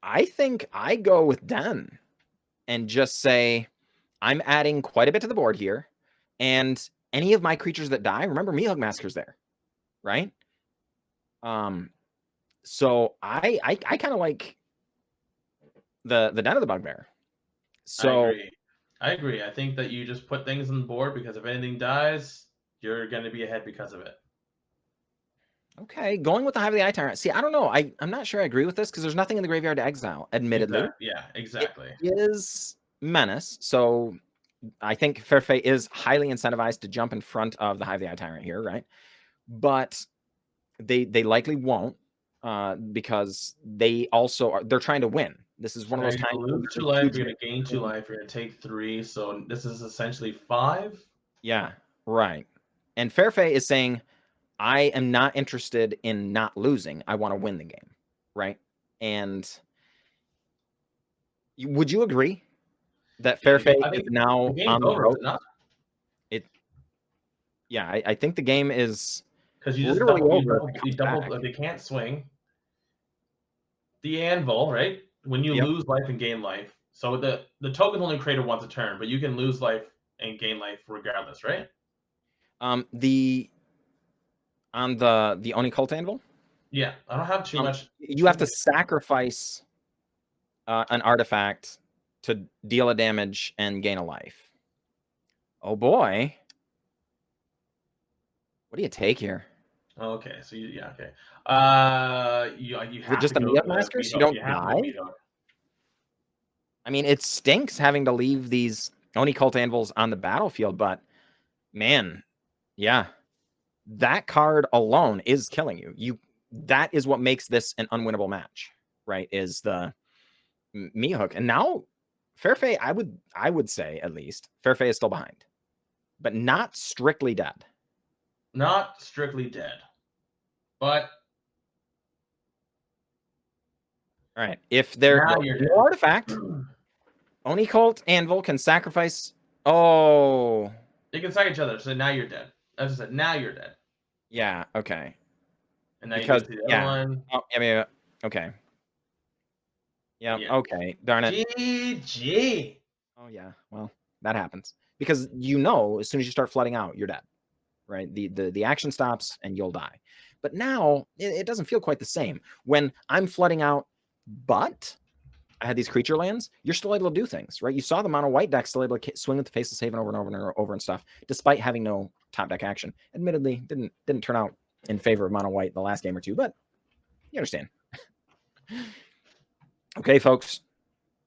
I think I go with Den and just say, I'm adding quite a bit to the board here, and any of my creatures that die, remember Mealhog Massacre's there, right? So I kind of like the Den of the Bugbear. So I agree. I think that you just put things on the board, because if anything dies, you're going to be ahead because of it. Okay, going with the Hive of the Eye Tyrant. See, I don't know. I'm not sure I agree with this, because there's nothing in the graveyard to exile, admittedly. Yeah, exactly. It is Menace, so I think Ferfafe is highly incentivized to jump in front of the Hive of the Eye Tyrant here, right? But they likely won't, because they also they're trying to win. This is one of those times. Lose 2 life, you're going to gain 2 life, you're going to take 3, so this is essentially 5. Yeah, right. And Ferfafe is saying, I am not interested in not losing. I want to win the game, right? And would you agree that Ferfafe I is think now the game's on the over, is it ropes? not? Yeah, I think the game is Because you just literally double, over if it you comes double. back. They can't swing the anvil, right? When you Yep. lose life and gain life, so the token's only created once a turn, but you can lose life and gain life regardless, right? The on the Oni Cult Anvil, Yeah, I don't have too much. you have to sacrifice an artifact to deal a damage and gain a life. Oh boy. What do you take here? Okay, so yeah, okay. You Is it have just to a go meat to up master so you Meat-Hook. don't You have to die? go Meat-Hook. I mean, it stinks having to leave these Oni Cult Anvils on the battlefield, but man, yeah. That card alone is killing you. That is what makes this an unwinnable match, right? Is the Meat-Hook. And now Ferfafe, I would say at least, Ferfafe is still behind, but not strictly dead. Not strictly dead, but All right. If there now you're dead. no artifact, Oni Cult Anvil can sacrifice. Oh. They can sack each other, so now you're dead. As I said, now you're dead. Yeah, okay. And now Because you go to the other one. Oh, I mean, okay. Yeah, Yeah. okay. Darn it. GG. Oh yeah. Well, that happens. Because you know as soon as you start flooding out, you're dead. Right? The action stops and you'll die. But now it doesn't feel quite the same. When I'm flooding out, but I had these creature lands, you're still able to do things, right? You saw the mono white deck still able to swing with the Faceless Haven over and over and over and stuff, despite having no top deck action. Admittedly, didn't turn out in favor of mono white the last game or two, but you understand. Okay, folks.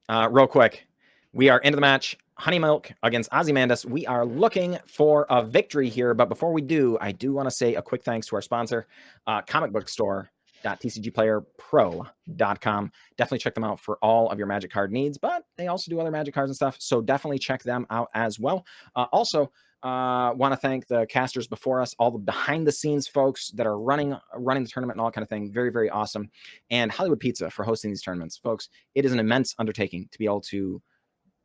Real quick, we are into the match. HoneyMilk against Ozymandias. We are looking for a victory here, but before we do, I do want to say a quick thanks to our sponsor, comicbookstore.tcgplayerpro.com. Definitely check them out for all of your Magic card needs, but they also do other Magic cards and stuff, so definitely check them out as well. Also, want to thank the casters before us, all the behind the scenes folks that are running the tournament and all kind of thing. Very, very awesome. And Hollywood Pizza for hosting these tournaments. Folks, it is an immense undertaking to be able to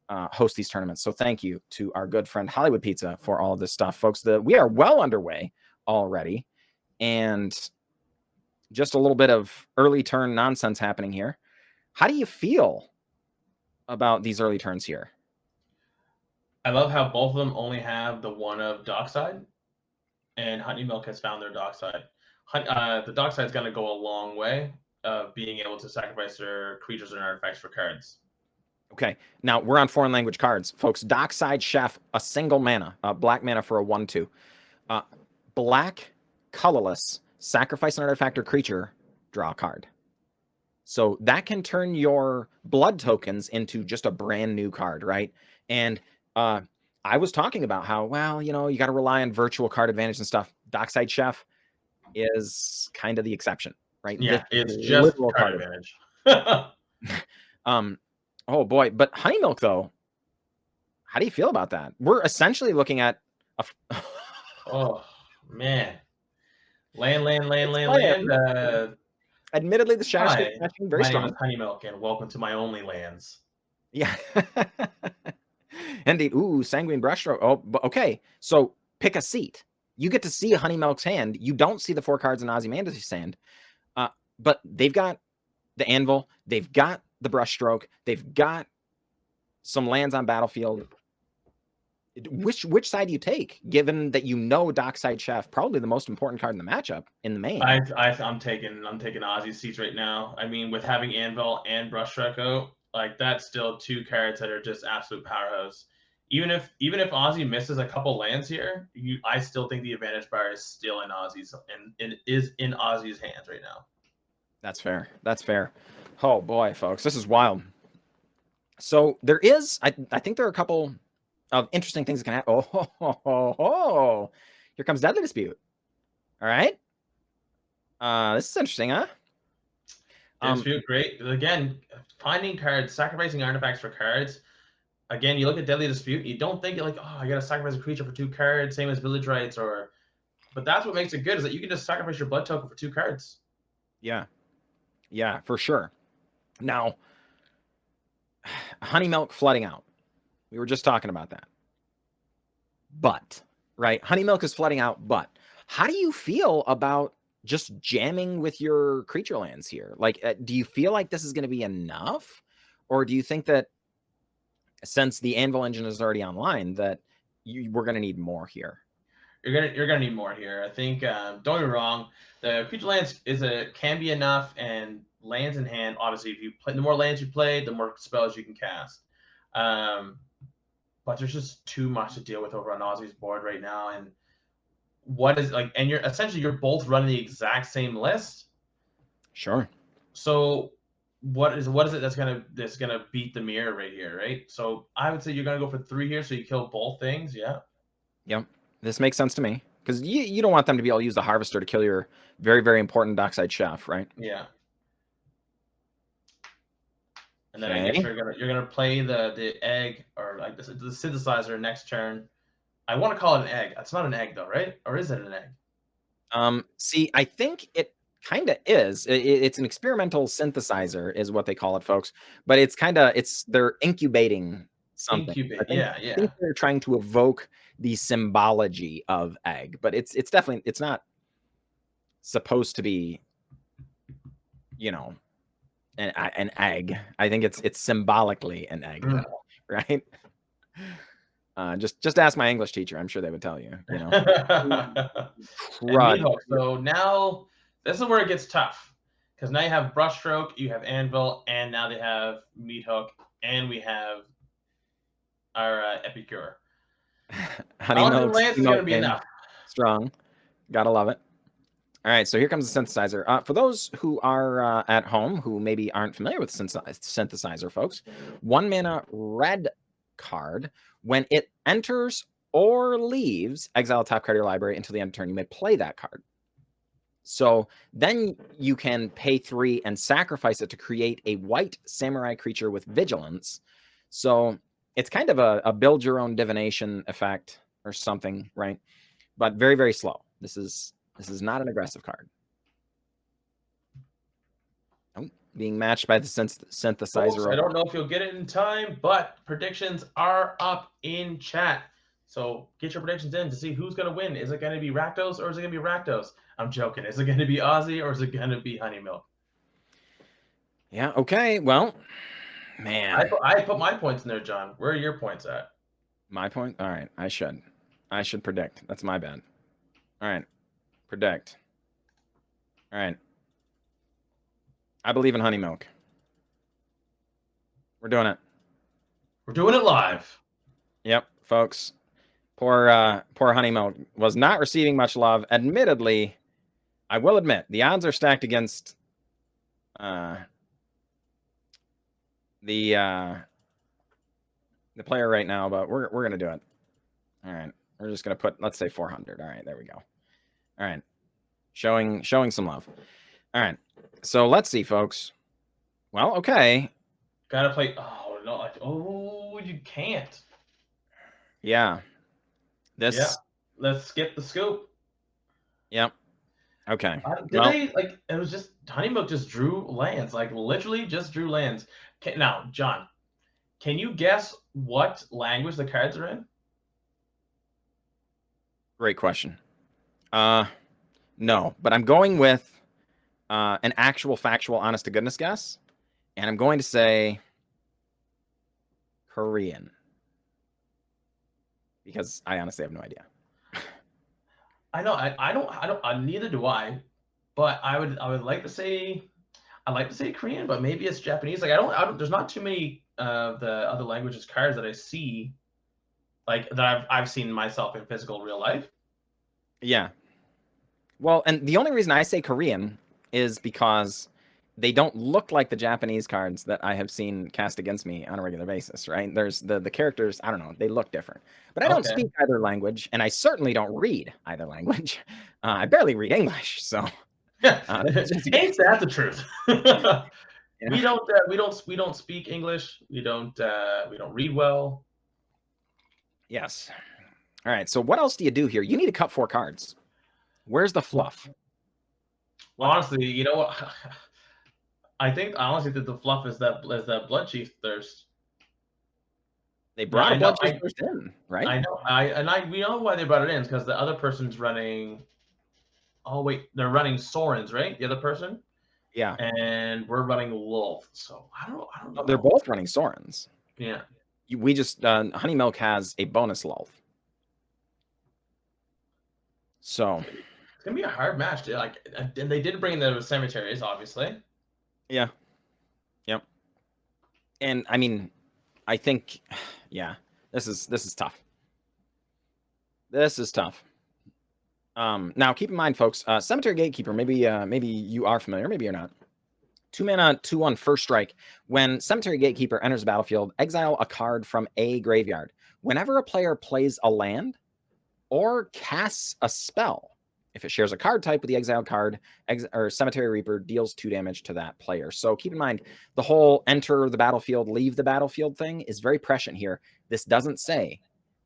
host these tournaments. So thank you to our good friend Hollywood Pizza for all of this stuff, folks. We are well underway already. And just a little bit of early turn nonsense happening here. How do you feel about these early turns here? I love how both of them only have the one of Dockside, and HoneyMilk has found their Dockside. The Dockside is going to go a long way of being able to sacrifice their creatures and artifacts for cards. Okay, now we're on foreign language cards, folks. Dockside Chef, a single mana, black mana for a 1/2. Black, colorless, sacrifice an artifact or creature, draw a card. So that can turn your blood tokens into just a brand new card, right? And I was talking about how, well, you know, you got to rely on virtual card advantage and stuff. Dockside Chef is kind of the exception, right? Yeah, This it's just card advantage. Oh boy, but HoneyMilk though, how do you feel about that? We're essentially looking at a oh man, land. Admittedly, the Shatterscape Hi, matching very my name strong. is HoneyMilk, and welcome to my only lands. Yeah. Indeed. Ooh, Sanguine Brushstroke. Oh, okay. So pick a seat. You get to see HoneyMilk's hand. You don't see the 4 cards in Ozymandias' hand. But they've got the Anvil. They've got the Brushstroke. They've got some lands on battlefield. Which side do you take, given that you know Dockside Chef, probably the most important card in the matchup in the main? I'm taking Ozzy's seats right now. I mean, with having Anvil and Brushstroke out, like that's still 2 cards that are just absolute powerhouse. Even if Ozzy misses a couple lands here, I still think the advantage bar is still in Ozzy's, and it is in Ozzy's hands right now. That's fair. That's fair. Oh boy, folks, this is wild. So there is, I think there are a couple of interesting things that can happen. Oh, here comes Deadly Dispute. All right. This is interesting, huh? Dispute, great. Again, finding cards, sacrificing artifacts for cards. Again, you look at Deadly Dispute, you don't think you're like, oh, I gotta sacrifice a creature for 2 cards, same as Village Rites or But that's what makes it good, is that you can just sacrifice your blood token for 2 cards. Yeah. Yeah, for sure. Now, HoneyMilk flooding out. We were just talking about that. But, right, HoneyMilk is flooding out, but how do you feel about just jamming with your creature lands here? Like, do you feel like this is going to be enough? Or do you think that since the Anvil engine is already online, that we're going to need more here? You're gonna need more here. I think. Don't get me wrong. The creature lands can be enough, and lands in hand. Obviously, if you play, the more lands you play, the more spells you can cast. But there's just too much to deal with over on Ozzy's board right now. And what is like, and you're both running the exact same list. Sure. So what is it that's gonna beat the mirror right here, right? So I would say you're gonna go for 3 here, so you kill both things. Yeah. Yep. This makes sense to me, because you don't want them to be able to use the Harvester to kill your very, very important Dockside Chef, right? Yeah. And then I guess you're gonna play the egg, or like the synthesizer next turn. I want to call it an egg. It's not an egg though, right? Or is it an egg? See, I think it kind of is. It's an experimental synthesizer, is what they call it, folks. But they're incubating something. I think they're trying to evoke the symbology of egg, but it's definitely, it's not supposed to be, you know, an egg. I think it's symbolically an egg, though, right? Just ask my English teacher. I'm sure they would tell you. You know. So now this is where it gets tough, because now you have Brushstroke, you have Anvil, and now they have Meat Hook, and we have our Epicure. HoneyMilk is going to be enough. Strong. Gotta love it. All right, so here comes the synthesizer. For those who are at home who maybe aren't familiar with synthesizer, folks, 1 mana red card. When it enters or leaves, exile a top card of your library until the end of turn. You may play that card. So then you can pay 3 and sacrifice it to create a white samurai creature with vigilance. So it's kind of a build your own divination effect or something, right? But very, very slow. This is not an aggressive card. Oh, being matched by the synthesizer. I don't know if you'll get it in time, but predictions are up in chat. So get your predictions in to see who's going to win. Is it going to be Rakdos or is it going to be Rakdos? I'm joking. Is it going to be Ozzy or is it going to be HoneyMilk? Yeah, okay. Well, man. I put my points in there, John. Where are your points at? My point? All right. I should predict. That's my bad. All right. Predict. All right. I believe in HoneyMilk. We're doing it. We're doing it live. Yep, folks. Poor HoneyMilk was not receiving much love. Admittedly, I will admit the odds are stacked against the player right now, but we're gonna do it. All right, we're just gonna put, let's say 400. All right, there we go. All right, showing some love. All right, so let's see, folks. Well, okay. Gotta play. Oh no! Oh, you can't. Yeah. Let's skip the scoop. Yep. Okay. It was just HoneyMilk just drew lands, like literally just drew lands. Now, John, can you guess what language the cards are in? Great question. No, but I'm going with an actual factual honest to goodness guess, and I'm going to say Korean, because I honestly have no idea. I know I don't neither do I, but I would like to say, I'd like to say Korean, but maybe it's Japanese. Like I don't there's not too many of the other languages cards that I see, like that I've seen myself in physical real life. Yeah. Well, and the only reason I say Korean is because they don't look like the Japanese cards that I have seen cast against me on a regular basis, right? There's the characters, I don't know, they look different. But I don't speak either language, and I certainly don't read either language. I barely read English, so ain't that the truth? We don't speak English. We don't read well. Yes. All right. So what else do you do here? You need to cut 4 cards. Where's the fluff? Honestly, you know what? I think honestly that the fluff is that Blood Chief Thirst. They brought I a know, Blood Chief Thirst in, right? I know. We know why they brought it in, because the other person's running. Oh wait, they're running Sorens, right? The other person. Yeah. And we're running Lulf. So I don't know. They're both running Sorens. Yeah. We just HoneyMilk has a bonus Lulf. So it's gonna be a hard match, dude. Like, and they did bring in the cemeteries, obviously. Yeah. Yep. And I mean, I think, yeah, this is tough. This is tough. Now keep in mind, folks, Cemetery Gatekeeper, maybe you are familiar, maybe you're not. 2-mana, 2/1 first strike. When Cemetery Gatekeeper enters the battlefield, exile a card from a graveyard. Whenever a player plays a land or casts a spell, if it shares a card type with the exiled card, or Cemetery Reaper deals 2 damage to that player. So keep in mind, the whole enter the battlefield, leave the battlefield thing is very prescient here. This doesn't say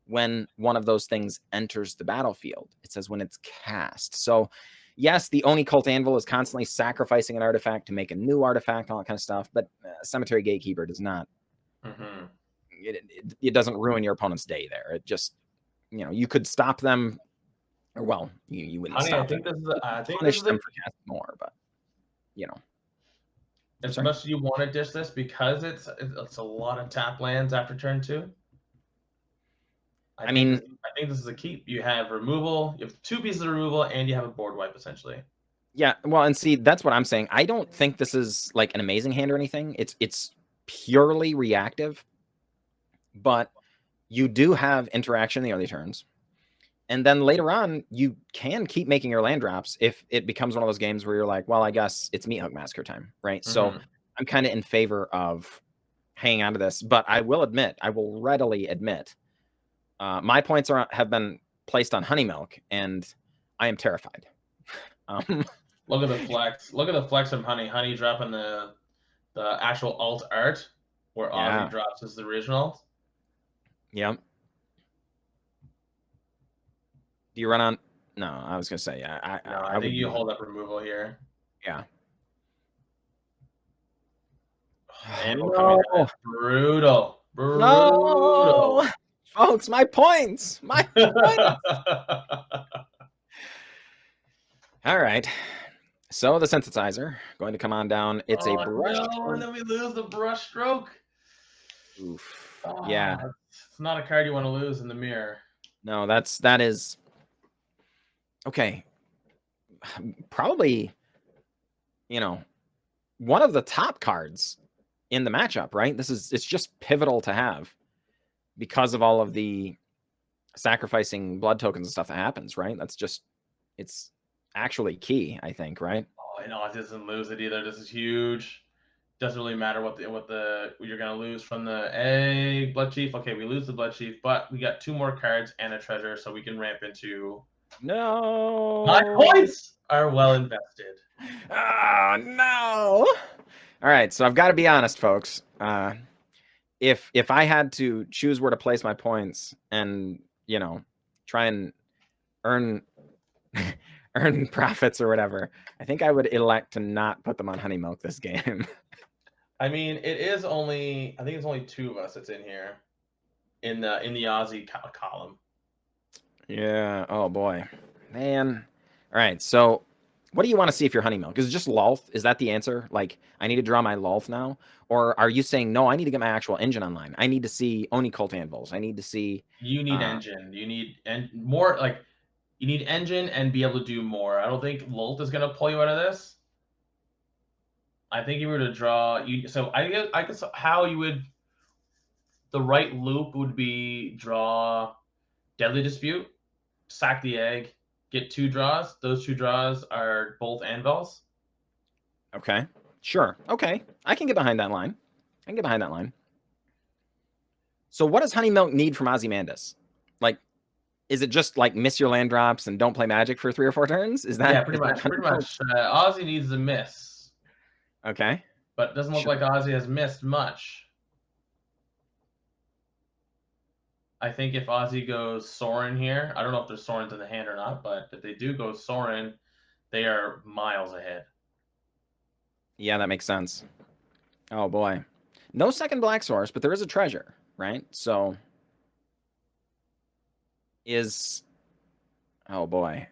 when one of those things enters the battlefield. It says when it's cast. So yes, the Oni Cult Anvil is constantly sacrificing an artifact to make a new artifact, all that kind of stuff, but Cemetery Gatekeeper does not. It doesn't ruin your opponent's day there. It just, you could stop them, or well, you wouldn't stop them. I think punish them for casting more, but as much as you want to dish this, because it's a lot of tap lands after turn 2. I think this is a keep. You have removal, you have 2 pieces of removal, and you have a board wipe essentially. Yeah, well, and see, that's what I'm saying. I don't think this is like an amazing hand or anything. It's purely reactive, but you do have interaction in the early turns. And then later on, you can keep making your land drops if it becomes one of those games where you're like, well, I guess it's Meat Hook Massacre time, right? So I'm kind of in favor of hanging on to this, but I will readily admit, my points have been placed on HoneyMilk, and I am terrified. Look at the flex. Look at the flex from Honey. Honey dropping the actual alt art where Ozzy drops as the original. Yep. Do you run on? No, I was gonna say, yeah. I think you hold up removal here. Yeah. No. Brutal. No. Folks, my points. My points. All right. So the synthesizer going to come on down. It's a brush. No, and then we lose the brush stroke. Oof. Yeah. It's not a card you want to lose in the mirror. No, that is okay. Probably, one of the top cards in the matchup, right? It's just pivotal to have because of all of the sacrificing blood tokens and stuff that happens, right? It's actually key, I think, right? Oh, it doesn't lose it either. This is huge. Doesn't really matter what you're gonna lose from the egg Blood Chief. Okay, we lose the Blood Chief, but we got 2 more cards and a treasure, so we can ramp into. No, my points are well invested. Oh no! All right, so I've got to be honest, folks. If I had to choose where to place my points and try and earn profits or whatever, I think I would elect to not put them on HoneyMilk this game. I mean, I think it's only 2 of us that's in here, in the Aussie column. Yeah. Oh boy, man. All right. So, what do you want to see if you're HoneyMilk? Is it just Lulth? Is that the answer? Like, I need to draw my Lulth now, or are you saying no? I need to get my actual engine online. I need to see Oni Cult Anvils. I need to see. You need engine. You need more. Like, you need engine and be able to do more. I don't think Lulth is gonna pull you out of this. I think you were to draw you. So I guess how you would. The right loop would be draw Deadly Dispute, sack the egg, get 2 draws. Those 2 draws are both anvils. Okay. Sure. Okay. I can get behind that line. So what does HoneyMilk need from Ozymandias? Like, is it just like miss your land drops and don't play Magic for 3 or 4 turns? Is that pretty much. Ozzy needs a miss. Okay. But it doesn't look like Ozzy has missed much. I think if Ozzy goes Sorin here, I don't know if there's Sorins in the hand or not, but if they do go Sorin, they are miles ahead. Yeah, that makes sense. Oh boy. No second black source, but there is a treasure, right? So oh boy.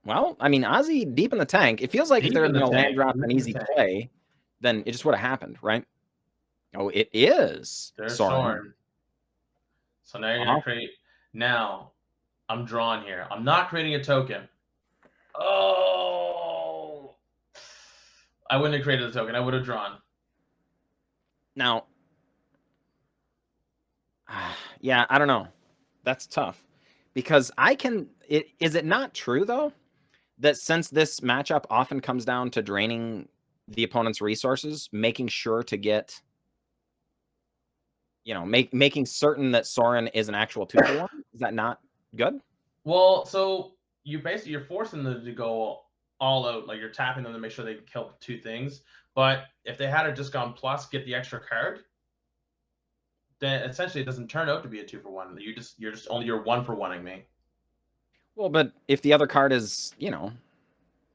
Well, I mean, Ozzy deep in the tank. It feels like if there had been a land drop and easy play, then it just would have happened, right? Oh, it is. There's Sorin. Sorin. So now you're going to create... Now, I'm drawn here. I'm not creating a token. Oh! I wouldn't have created a token. I would have drawn. Now, yeah, I don't know. That's tough. Because is it not true, though, that since this matchup often comes down to draining the opponent's resources, making sure to get, making certain that Sorin is an actual 2-for-1, is that not good? Well, so you're forcing them to go all out. Like, you're tapping them to make sure they kill 2 things. But if they had just gone plus, get the extra card, then essentially it doesn't turn out to be a 2-for-1. You're 1-for-1ing me. Well, but if the other card is,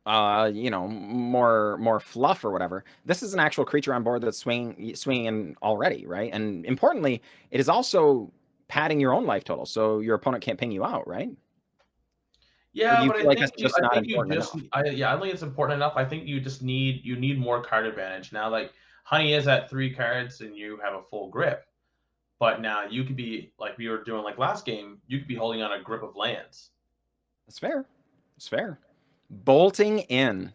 more fluff or whatever, this is an actual creature on board that's swinging in already, right? And importantly, it is also padding your own life total, so your opponent can't ping you out, right? Yeah, but I think I don't think it's important enough. I think you need more card advantage now. Like, Honey is at 3 cards and you have a full grip, but now you could be like we were doing like last game. You could be holding on a grip of lands. That's fair. It's fair. Bolting in.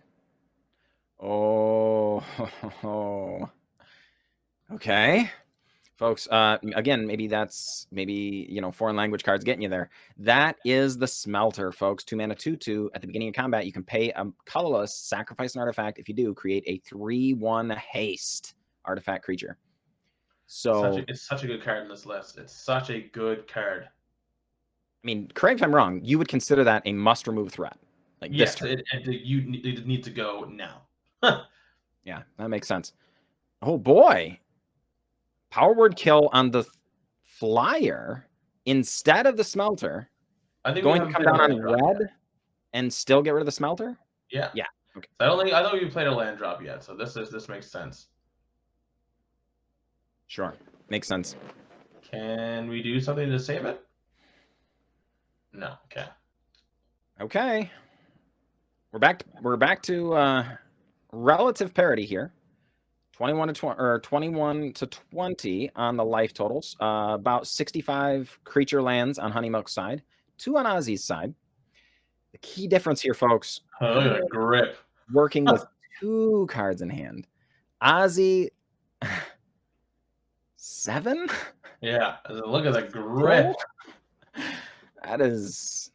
Oh. Okay. Folks, again, maybe foreign language cards getting you there. That is the Smelter, folks. 2-mana 2/2. At the beginning of combat, you can pay a colorless, sacrifice an artifact. If you do, create a 3/1 haste artifact creature. So it's such a good card in this list. It's such a good card. I mean, correct if I'm wrong, you would consider that a must-remove threat. Like, yes, it needs to go now. Yeah, that makes sense. Oh boy. Power word kill on the flyer instead of the Smelter. I think going to come down on red and still get rid of the Smelter? Yeah. Yeah. Okay. I don't think we played a land drop yet, so this makes sense. Sure. Makes sense. Can we do something to save it? No. Okay. Okay. We're back to relative parity here. 21 to 20 on the life totals. About 65 creature lands on HoneyMilk's side, 2 on Ozzy's side. The key difference here, folks. Oh, look at the grip. Working with 2 cards in hand. Ozzy 7? Yeah, look at the grip. That is.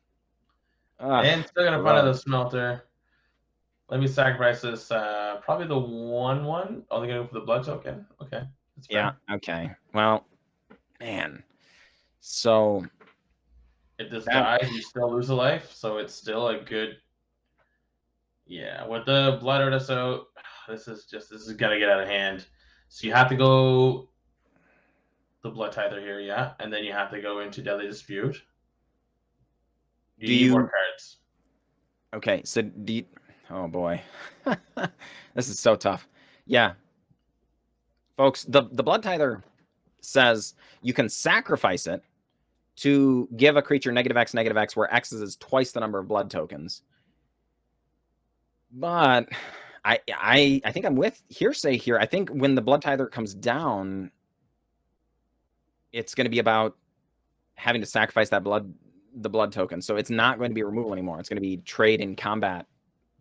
And still gonna find the Smelter. Let me sacrifice this. Probably the 1/1. Oh, they're gonna go for the blood token. Okay. Yeah. Okay. Well, man. So if this dies, you still lose a life. So it's still a good. Yeah, with the blood artist out, this is gonna get out of hand. So you have to go the Blood Tither here, yeah, and then you have to go into Deadly Dispute. You need more cards. Okay, so oh boy, this is so tough. Yeah, folks, the Blood Tither says you can sacrifice it to give a creature -X, where X is twice the number of blood tokens. But I think I'm with Hearsay here. I think when the Blood Tither comes down, it's going to be about having to sacrifice the blood token. So it's not going to be removal anymore. It's going to be trade in combat.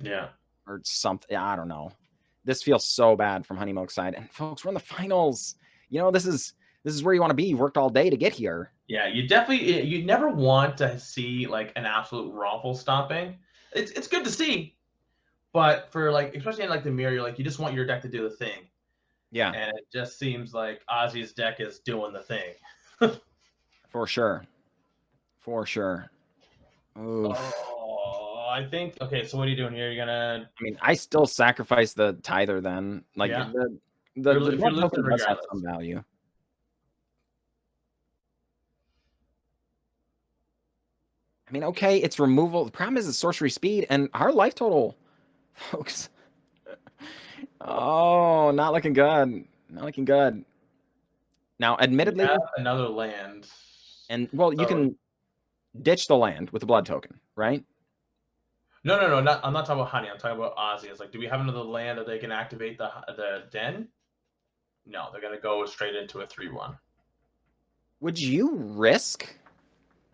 Yeah. Or something. I don't know. This feels so bad from HoneyMilk's side. And folks, we're in the finals. This is where you want to be. You worked all day to get here. Yeah, you never want to see like an absolute raffle stomping. It's good to see, but for like, especially in like the mirror, you just want your deck to do the thing. Yeah. And it just seems like Ozzy's deck is doing the thing. For sure. For sure. Oof. Oh, I think. Okay, so what are you doing here? You're gonna. I mean, I still sacrifice the Tither then. Like, yeah. the blood token does have some value. I mean, okay, it's removal. The problem is the sorcery speed and our life total, folks. Oh, not looking good. Not looking good. Now, We admittedly, have another land. and well, you So can ditch the land with the blood token, right? no, I'm not talking about Honey. I'm talking about Ozzy. It's like, do we have another land that they can activate the den? No, they're gonna go straight into a 3/1. Would you risk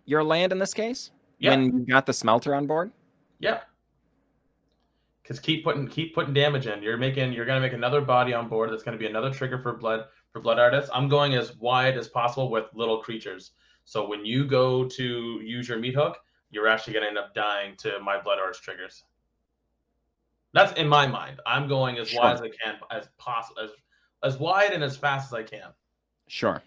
your land in this case Yeah, when you got the smelter on board? yeah. Because keep putting damage in. You're gonna make another body on board. That's gonna be another trigger for blood artists. I'm going as wide as possible with little creatures. So when you go to use your meat hook, you're actually gonna end up dying to my blood artist triggers. That's in my mind. I'm going as wide as I can, as possible, as wide and as fast as I can. Sure.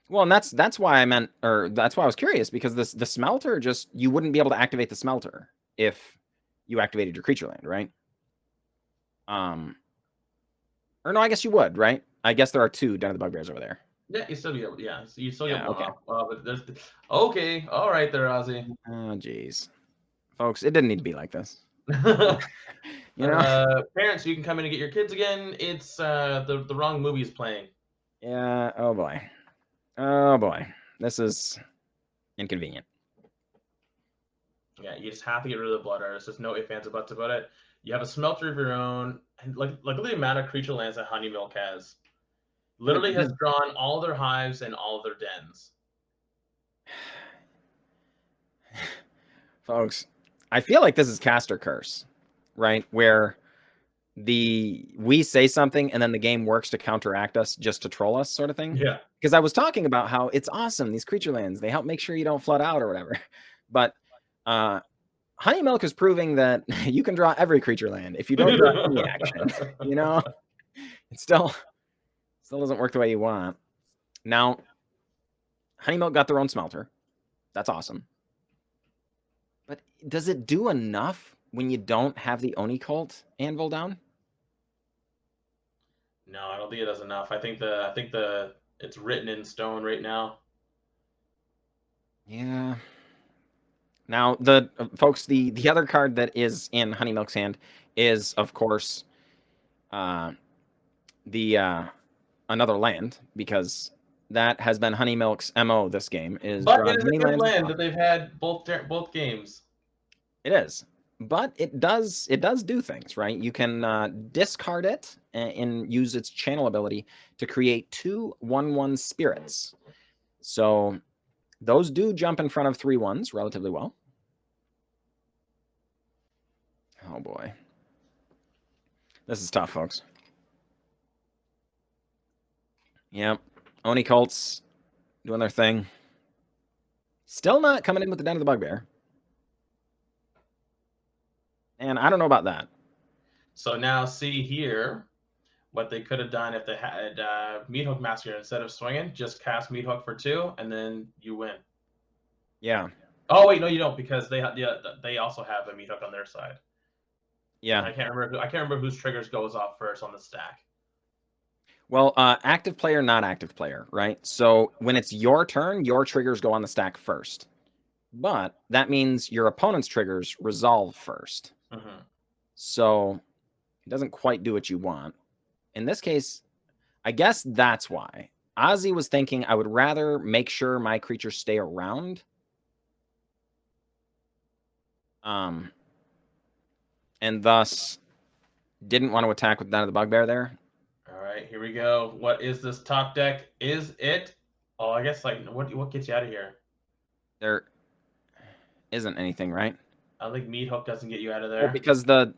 Well, and that's why I meant, or that's why I was curious, because the smelter just, you wouldn't be able to activate the smelter if you activated your creature land, right? Or no, I guess you would, right? I guess there are 2 Den of the Bugbears over there. Yeah, you still be able. Yeah, so you still Yeah, get one okay. off. But there's okay. All right, there, Ozzy. Oh, jeez, folks, it didn't need to be like this. You know? Parents, you can come in and get your kids again. It's the wrong movie is playing. Yeah. Oh boy. Oh boy. This is inconvenient. Yeah, you just have to get rid of the blood artist. There's no ifs, ands, or buts about it. You have a smelter of your own, and look at the amount of creature lands that HoneyMilk has. Literally has drawn all their hives and all their dens. Folks, I feel like this is caster curse, right? Where we say something and then the game works to counteract us just to troll us, sort of thing. Yeah. Because I was talking about how it's awesome, these creature lands, they help make sure you don't flood out or whatever. But HoneyMilk is proving that you can draw every creature land if you don't draw any action. You know, it still doesn't work the way you want. Now, HoneyMilk got their own smelter. That's awesome. But does it do enough when you don't have the Oni Cult anvil down? No, I don't think it does enough. I think it's written in stone right now. Yeah. Now, the folks, the other card that is in HoneyMilk's hand is, of course, the another land, because that has been HoneyMilk's MO this game. But it is a good land that they've had both games. It is. But it does do things, right? You can discard it and use its channel ability to create 2 1/1 spirits. So those do jump in front of 3/1s relatively well. Oh boy. This is tough, folks. Yep. Oni cults doing their thing. Still not coming in with the Den of the Bugbear. And I don't know about that. So now see here what they could have done if they had Meat Hook Master instead of swinging. Just cast Meat Hook for 2, and then you win. Yeah. Oh wait, no, you don't, because they also have a Meat Hook on their side. Yeah. I can't remember whose triggers goes off first on the stack. Well, active player, not active player, right? So when it's your turn, your triggers go on the stack first. But that means your opponent's triggers resolve first. Mm-hmm. So it doesn't quite do what you want. In this case, I guess that's why. Ozzy was thinking I would rather make sure my creatures stay around. And thus didn't want to attack with Den of the Bugbear there. All right, here we go. What is this top deck? Is it? Oh, I guess like what gets you out of here? There isn't anything, right? I think Meat Hook doesn't get you out of there. Well, because the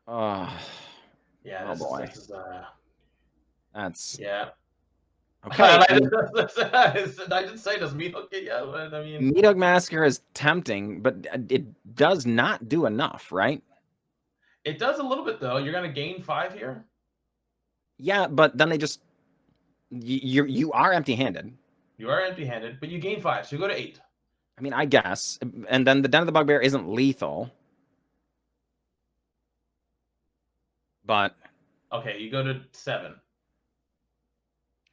yeah, oh boy. This is That's yeah. Okay. I didn't say does Meat Hook get you out? I mean, Meat Hook Massacre is tempting, but it does not do enough, right? it does a little bit though. You're gonna gain 5 here. Yeah, but then they just you are empty-handed. You are empty-handed, but you gain 5, so you go to 8. I mean, I guess. And then the Den of the Bugbear isn't lethal. But okay, you go to 7.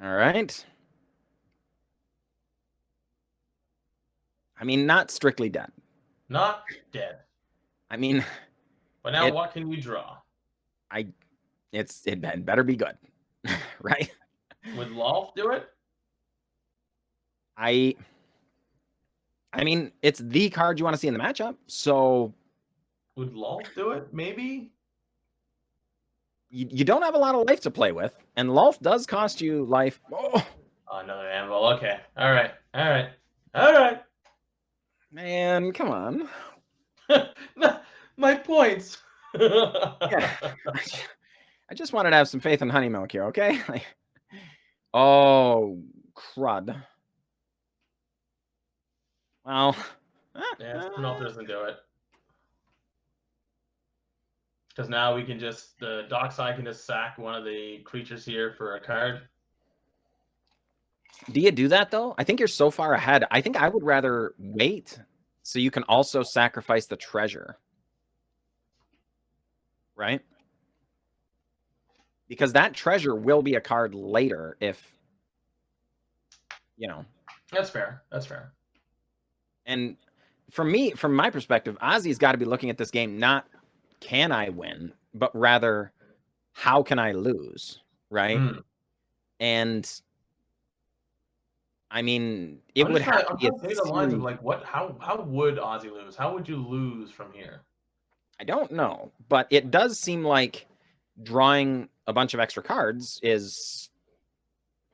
All right. mean, not strictly dead. Not dead. I mean, but now what can you draw? It better be good, right? Would Lolth do it? I mean, it's the card you want to see in the matchup. So would Lolth do it? Maybe. You don't have a lot of life to play with, and Lolth does cost you life. Oh, another anvil. Okay. All right. All right. All right. Man, come on. My points. Yeah. I just wanted to have some faith in HoneyMilk here, okay? Oh, crud. Well. Yeah, Smelter doesn't do it. Because now we can just, the dockside can just sack one of the creatures here for a card. Do you do that, though? I think you're so far ahead. I think I would rather wait so you can also sacrifice the treasure. Right? Because that treasure will be a card later if, you know. That's fair. That's fair. And for me, from my perspective, Ozzy's got to be looking at this game not can I win, but rather how can I lose, right? And I mean, it would have to be the lines of like what? How would Ozzy lose? How would you lose from here? I don't know, but it does seem like drawing a bunch of extra cards is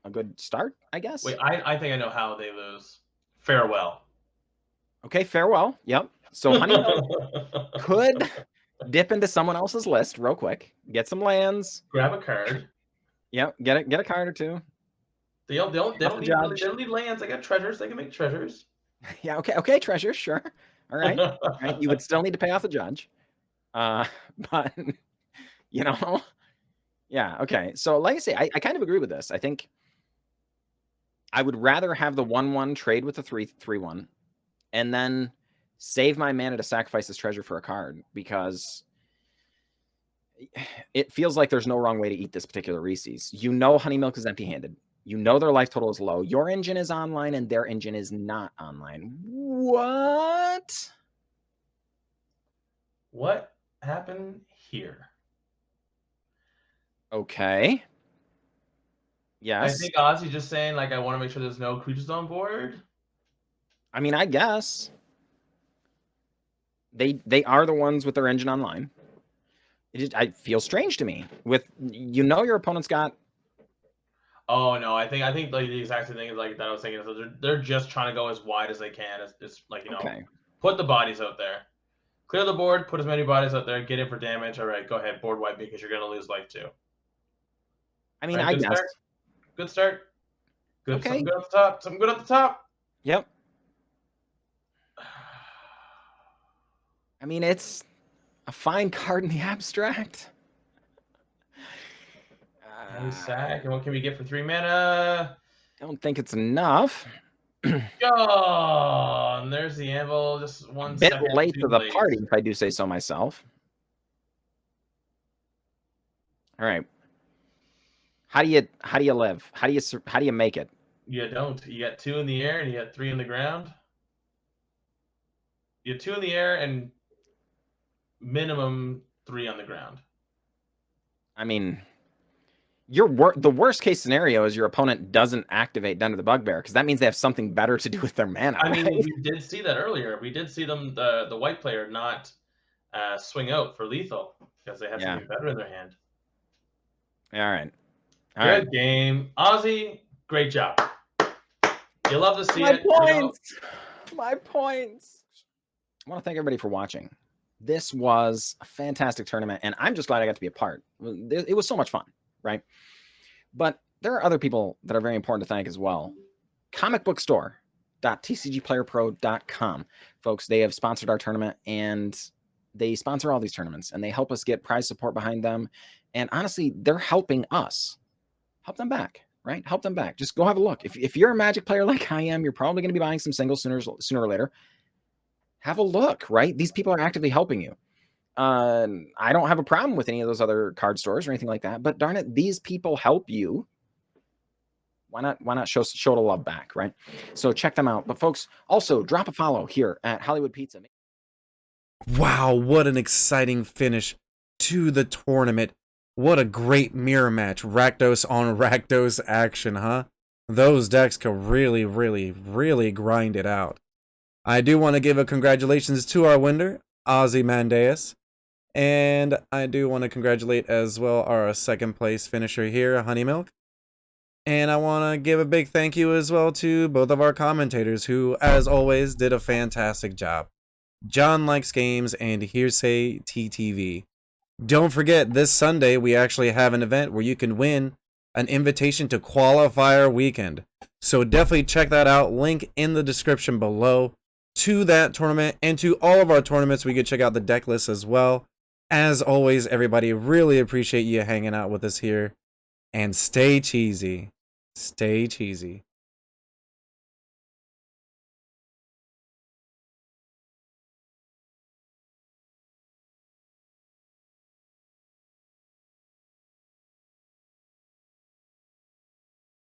a good start, I guess. Wait, I think I know how they lose. Farewell. Okay, farewell. Yep. So HoneyMilk could dip into someone else's list real quick, get some lands, grab a card. Yep, get a card or two. They don't need lands. They got treasures. They can make treasures. Yeah. Okay. Treasures. Sure. All right. Right. You would still need to pay off the judge. But you know, yeah. Okay. So, like I say, I kind of agree with this. I think I would rather have the 1/1 trade with the 3/1, and then save my mana to sacrifice this treasure for a card, because it feels like there's no wrong way to eat this particular Reese's. You know, HoneyMilk is empty-handed. You know their life total is low. Your engine is online and their engine is not online. What? What happened here? Okay. Yes. I think Ozzy's just saying, like, I want to make sure there's no creatures on board. I mean, I guess. They are the ones with their engine online. I feel strange to me. With, you know, your opponent's got. Oh no, I think like the exact same thing is like that I was thinking. So they're just trying to go as wide as they can. It's like, you know, put the bodies out there, clear the board, put as many bodies out there, get in for damage. All right, go ahead, board wipe, because you're gonna lose life too. I mean, I guess. Good start. Good. Okay. Something good at the top. Something good at the top. Yep. I mean, it's a fine card in the abstract. Sack. And what can we get for 3 mana? Don't think it's enough. Oh, and there's the anvil. Just one bit late to the party, if I do say so myself. All right. How do you live? How do you make it? You don't. You got 2 in the air and you got 3 in the ground. You have 2 in the air and minimum 3 on the ground. I mean, the worst case scenario is your opponent doesn't activate Den of the Bugbear, because that means they have something better to do with their mana. I mean, we did see that earlier. We did see them, the white player, not swing out for lethal because they had something better in their hand. All right. Good game. Ozzy, great job. You love to see My it. Points. You know? My points. I want to thank everybody for watching. This was a fantastic tournament, and I'm just glad I got to be a part. It was so much fun, right? But there are other people that are very important to thank as well. comicbookstore.tcgplayerpro.com. Folks, they have sponsored our tournament, and they sponsor all these tournaments, and they help us get prize support behind them. And honestly, they're helping us. Help them back, right? Help them back. Just go have a look. If you're a Magic player like I am, you're probably going to be buying some singles sooner or later. Have a look, right? These people are actively helping you. I don't have a problem with any of those other card stores or anything like that, but darn it, these people help you why not show the love back, right? So check them out. But folks, also drop a follow here at Hollywood Pizza. Wow, what an exciting finish to the tournament. What a great mirror match. Rakdos on Rakdos action, huh? Those decks could really, really, really grind it out. I do want to give a congratulations to our winner, Ozymandias. And I do want to congratulate as well our second place finisher here, HoneyMilk. And I want to give a big thank you as well to both of our commentators who, as always, did a fantastic job. JohnLikesGames and HearSayTTV. Don't forget, this Sunday we actually have an event where you can win an invitation to Qualifier Weekend. So definitely check that out. Link in the description below to that tournament and to all of our tournaments. We could check out the deck list as well. As always, everybody, really appreciate you hanging out with us here. And stay cheesy. Stay cheesy.